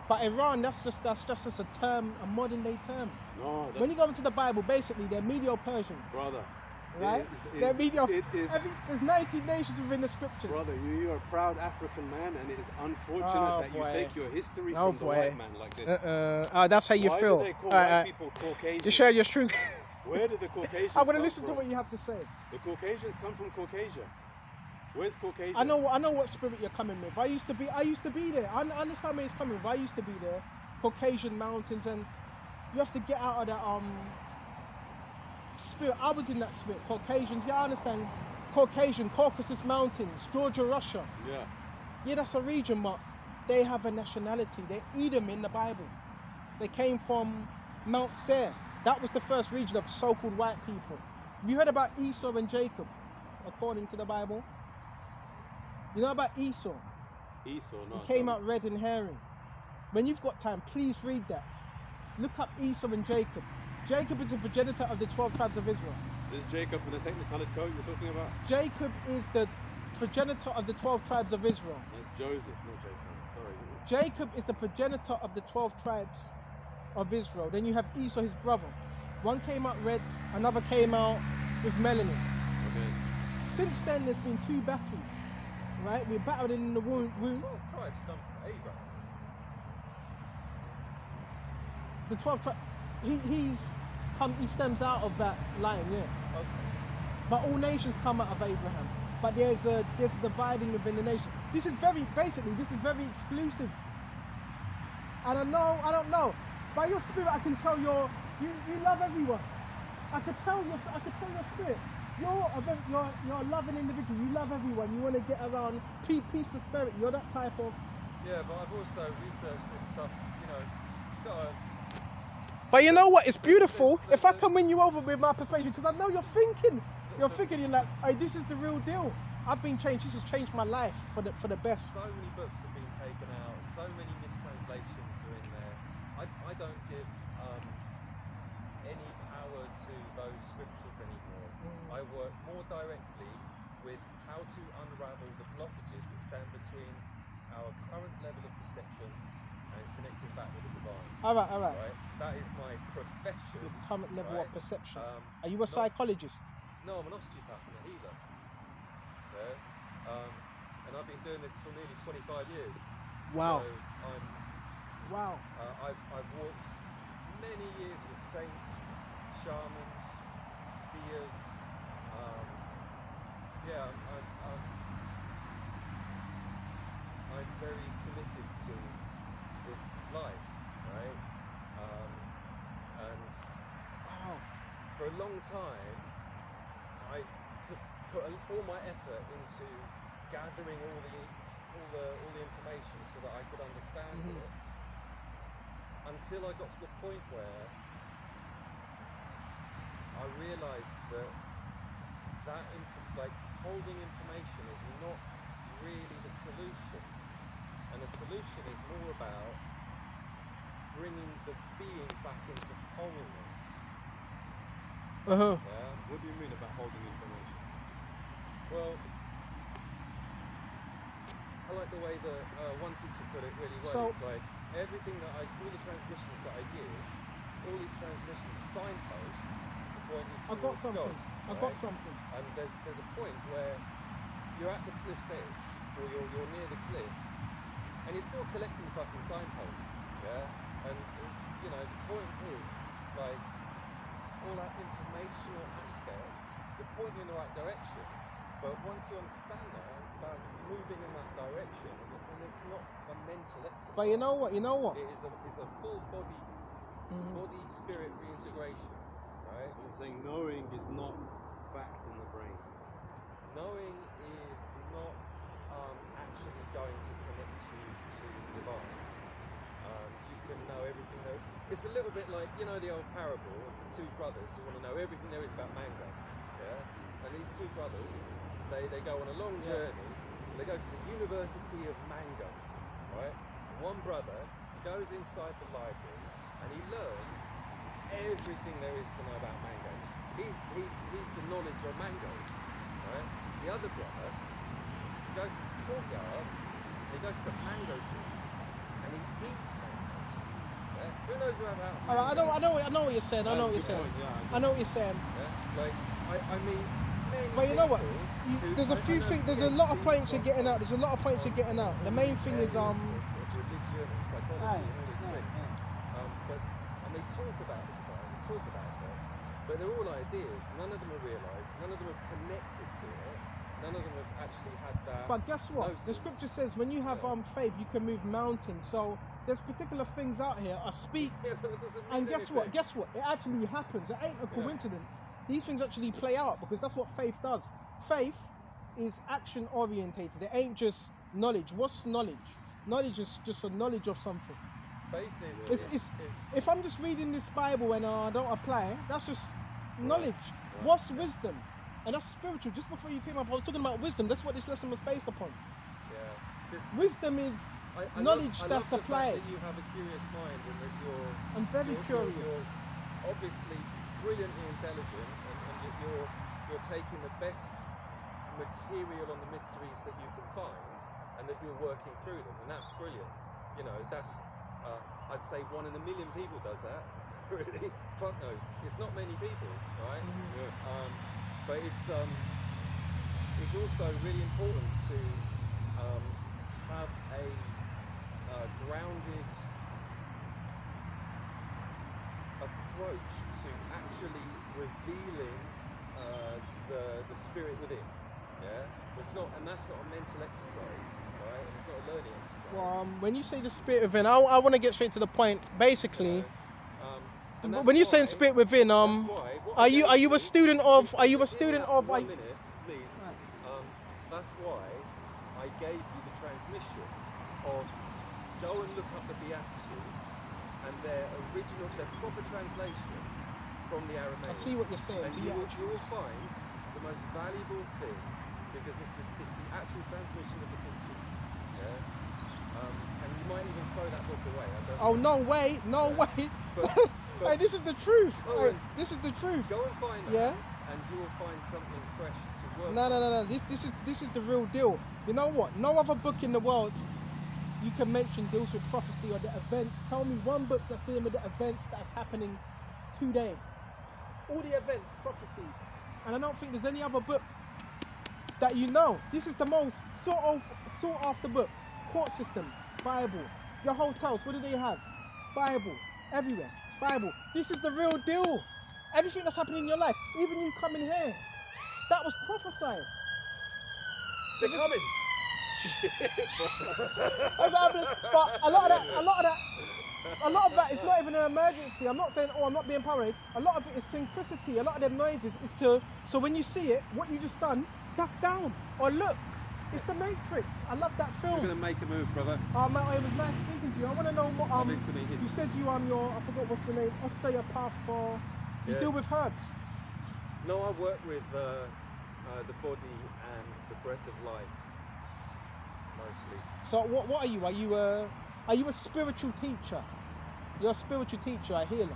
But Iran, that's just a term, a modern day term. No, that's. When you go into the Bible, basically they're Medo-Persians. Brother, right? It They're is- mediocre. it is- There's 19 nations within the scriptures. Brother, you're a proud African man, and it is unfortunate Oh, that boy. you take your history Oh, from the boy. white man like this. Oh, that's how you Why feel. do they call Alright, white alright. people Caucasian? You share your truth. Where did the Caucasians I'm gonna come listen from? to what you have to say. The Caucasians come from Caucasia. Where's Caucasia? I know what spirit you're coming with. I used to be there. I understand where it's coming from. I used to be there. Caucasian mountains, and you have to get out of that spirit. I was in that spirit. Caucasians, yeah, I understand. Caucasian, Caucasus Mountains, Georgia, Russia. Yeah. Yeah, that's a region, but they have a nationality. They Edom in the Bible. They came from Mount Seir. That was the first region of so-called white people. Have you heard about Esau and Jacob, according to the Bible? You know about Esau? Esau, no. He came out red and hairy. When you've got time, please read that. Look up Esau and Jacob. Jacob is a progenitor of the 12 tribes of Israel. This Jacob in the Technicolor coat you're talking about? Jacob is the progenitor of the 12 tribes of Israel. That's Joseph, not Jacob. Sorry. Jacob is the progenitor of the 12 tribes of Israel. Then you have Esau, his brother. One came out red, another came out with melanin. Okay. Since then, there's been 2 battles, right? We're battling in the womb. 12 tribes come from Abraham. The 12 tribes. He stems out of that line, yeah. Okay. But all nations come out of Abraham. But there's a dividing within the nations. This is very very exclusive. And I don't know. By your spirit, I can tell you love everyone. I could tell your spirit. You're a loving individual. You love everyone. You want to get around peace, prosperity. You're that type of. Yeah, but I've also researched this stuff, got But you know what? It's beautiful if I can win you over with my persuasion, because I know you're thinking. You're like, hey, this is the real deal. I've been changed. This has changed my life for the best. so many books have been taken out, so many mistranslations are in there. I don't give any power to those scriptures anymore. I work more directly with how to unravel the blockages that stand between our current level of perception and connecting back with the divine. All right. Right? That is my profession. Your current level of right? perception. Are you a not- psychologist? No, I'm an osteopath and a healer. Yeah? And I've been doing this for nearly 25 years. Wow. So I'm Wow. I've walked many years with saints, shamans, seers. I'm very committed to this life, right? And Wow. for a long time, I put all my effort into gathering all the information so that I could understand Mhm. it. Until I got to the point where I realised that holding information is not really the solution, and the solution is more about bringing the being back into wholeness. Uh-huh. Yeah. What do you mean about holding information? Well, I like the way that one teacher put it really well. So- It's like everything that all the transmissions that I give, all these transmissions are signposts to point you I got towards something. God. I got right? something. And there's a point where you're at the cliff's edge, or you're near the cliff, and you're still collecting fucking signposts, yeah. And the point is like all that informational aspect, they point you in the right direction. But once you understand that and start moving in that direction, and it's not a mental exercise. But you know what? It is a full body, Mhm. body spirit reintegration, right? So you're saying knowing is not fact in the brain. Knowing is not actually going to connect you to the divine. You can know everything there. It's a little bit like, the old parable of the 2 brothers who want to know everything there is about mangoes. Yeah? And these 2 brothers, they go on a long Yeah. journey, and they go to the University of Mangoes. Right? One brother goes inside the library and he learns everything there is to know about mangoes. He's the knowledge of mangoes. Right? The other brother goes to the courtyard, and he goes to the mango tree, and he eats mangoes. Yeah? Who knows about All right. I know what you're saying. I know what you're That's a saying. good point, yeah. I know what you're saying. Yeah? Like I mean, many But you know what? people who- There's a I few know things. There's a PhDs lot of points you're on- getting out. There's a lot of points you're getting out. The main thing is areas of religion and psychology Aye, and all these yeah, things. And they talk about the divine, they talk about God, but they're all ideas. None of them are realised. None of them have connected to it. None of them have actually had that. But guess what? The gnosis. scripture says when you have Yeah. faith, you can move mountains. So there's particular things out here. I speak, Yeah, but that doesn't mean and guess what? anything. Guess what? It actually happens. It ain't a Yeah. coincidence. These things actually play out because that's what faith does. Faith is action orientated. It ain't just knowledge. What's knowledge? Knowledge is just a knowledge of something. Faith It's- If I'm just reading this Bible and I don't apply it, that's just knowledge. Right. What's wisdom? And that's spiritual. Just before you came up, I was talking about wisdom. That's what this lesson was based upon. yeah. Wisdom is I knowledge love, that's I love the applied. fact that you have a curious mind and that you're I'm very curious. You're obviously brilliantly intelligent, and you're taking the best material on the mysteries that you can find, and that you're working through them, and that's brilliant. You know, that's I'd say 1 in a million people does that. Really, fuck knows. It's not many people, right? Mhm. But it's also really important to have a grounded approach to actually revealing the spirit within. Yeah, that's not a mental exercise, right? And it's not a learning exercise. Well, when you say the spirit within, I want to get straight to the point. Basically, And that's when you're why- saying spirit within, that's why what are I you go are you a through- student of? Are you a Just hear me student out for of? 1 minute, please. Right. That's why I gave you the transmission of go and look up the Beatitudes and their proper translation from the I Aramaic. see what you're saying. And you will find the most valuable thing because it's the actual transmission of the teaching. Yeah. And you might even throw that book away. I don't Oh know. no way, no Yeah. way. But- Hey, this is the truth. Oh, Hey, and- this is the truth. Go and find that. Yeah. And you will find something fresh to work. No. This is the real deal. You know what? No other book in the world you can mention deals with prophecy or the events. Tell me one book that's dealing with the events that's happening today. All the events, prophecies, and I don't think there's any other book that you know. This is the most sought after book. Court systems, Bible. Your hotels, what do they have? Bible. Everywhere. Bible. This is the real deal. Everything that's happening in your life, even you coming here, that was prophesied. They're coming. That's happening. But a lot of that is not even an emergency. I'm not saying, I'm not being paranoid. A lot of it is synchronicity. A lot of them noises is so when you see it, what you just done, duck down or look. It's the Matrix. I love that We're film. gonna make a move, brother. Oh man, it was nice speaking to you. I want to know what Lovely to meet you. you said you I forgot what's the name, osteopath for. You Yeah. deal with herbs. No, I work with the body and the breath of life mostly. So what are you? Are you a spiritual teacher? You're a spiritual teacher, a healer.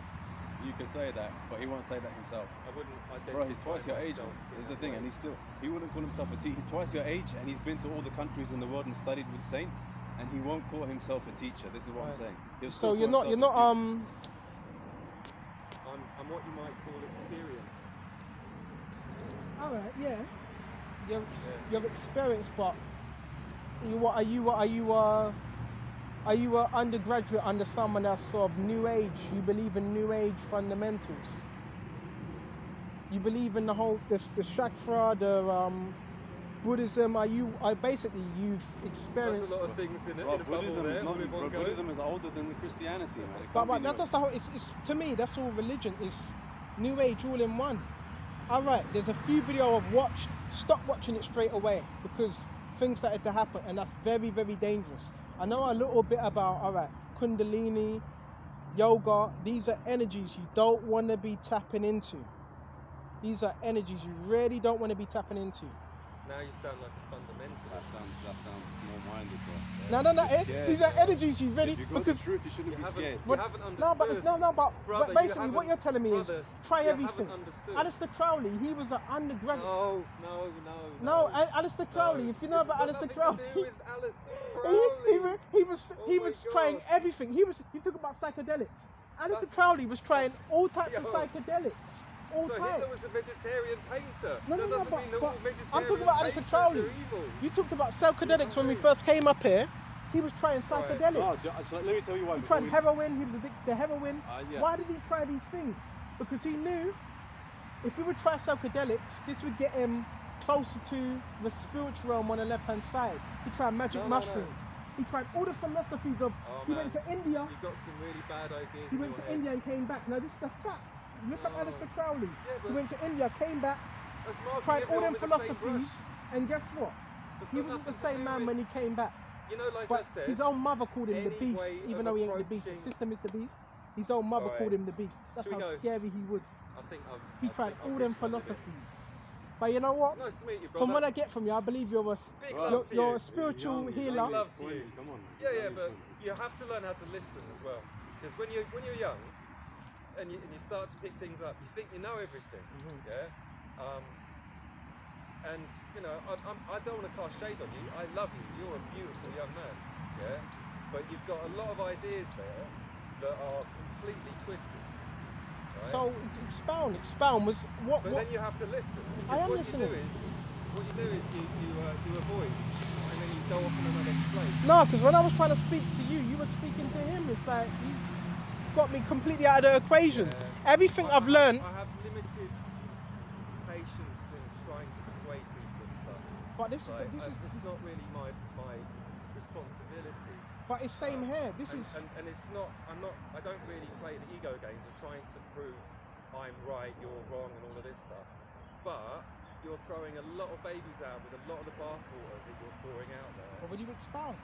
You can say that, but he won't say that himself. I wouldn't identify Bro, he's twice your age. myself in Is the that thing, way. and he wouldn't call himself a teacher. He's twice your age, and he's been to all the countries in the world and studied with saints, and he won't call himself a teacher. This is what Right. I'm saying. He'll So still you're call not himself a student. I'm what you might call experienced. All right, yeah. Yeah. You've experienced, but are you a undergraduate under someone that's sort of new age? You believe in new age fundamentals. You believe in the whole the Shaktra, the Buddhism. Basically you've experienced. That's a lot of things in Bro, a bubble Buddhism there. is not. all in one Bro, go. Buddhism is older than Christianity, man. It But can't be that's no- just the whole. It's to me that's all religion. It's new age all in one. All right, there's a few video I've watched. Stop watching it straight away because things started to happen, and that's very, very dangerous. I know a little bit about Kundalini, yoga. These are energies you don't want to be tapping into. These are energies you really don't want to be tapping into. Now you sound like a fundamentalist. That sounds small-minded, bro. No. You're scared, These are bro. energies you really If you got because the truth, you shouldn't You be haven't, scared. you But- haven't understood. but Brother, you basically what haven't- you're telling me is brother, try you everything. haven't understood. Alistair Crowley, he was an undergraduate. No, Alistair Crowley. If you know This about has Alistair got Crowley, nothing to do with Alistair he Crowley. was Oh he my was trying God. everything. You talk about psychedelics. Alistair That's- Crowley was trying that's- all types of yo. psychedelics. all So types. Hitler was a vegetarian painter. No, that no, doesn't mean that but all vegetarian I'm talking about Alistair painters Crowley. are evil. You talked about psychedelics when we first came up here. He was trying psychedelics. Oh, let me tell you why. He before tried we- heroin. He was addicted to heroin. Yeah. Why did he try these things? Because he knew if he would try psychedelics, this would get him closer to the spiritual realm on the left-hand side. He tried magic No. mushrooms. He tried all the philosophies of. Oh, He man. went to India. You've got some really bad ideas. He in went your to head. India and came back. Now this is a fact. Look at No. Alistair Crowley. Yeah, He but went to India, came back, that's marking tried all everyone them with the same philosophies, brush. and guess what? That's He got wasn't the nothing to same do man with- when he came back. You know, like I But said, his own mother called him the any beast, way even of though he ain't the beast. The approaching- system is the beast. His own mother Alright. called him the beast. That's Should how we go? scary he was. I think I've. He I tried think all I've them reached my limit. philosophies. But you know what? It's nice to meet you, brother. From what I get from you, I believe you're a, Big Well, love to you're you. a spiritual Young, healer. Big love to you. Come on. Yeah, but you have to learn how to listen as well. Because when you're young, and you start to pick things up, you think you know everything. Mhm. Yeah. And you know, I don't want to cast shade on you. I love you. You're a beautiful young man. Yeah. But you've got a lot of ideas there that are completely twisted. Right? So expound was what? But what then you have to listen. I Because am what listening. you do is you avoid, and then you go off in another place. No, because when I was trying to speak to you, you were speaking to him. It's like you got me completely out of the equation. Yeah. Everything I've learned. I have limited patience in trying to persuade people of stuff. But this Right? is It's not really my responsibility. but it's same here. This and, is and it's not. I don't really play the ego games of trying to prove I'm right, you're wrong, and all of this stuff. But you're throwing a lot of babies out with a lot of the bathwater that you're pouring out there. What would you expound?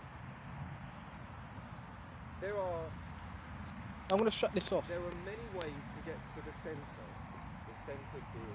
There are I'm gonna shut this off. many ways to get to the centre. The centre being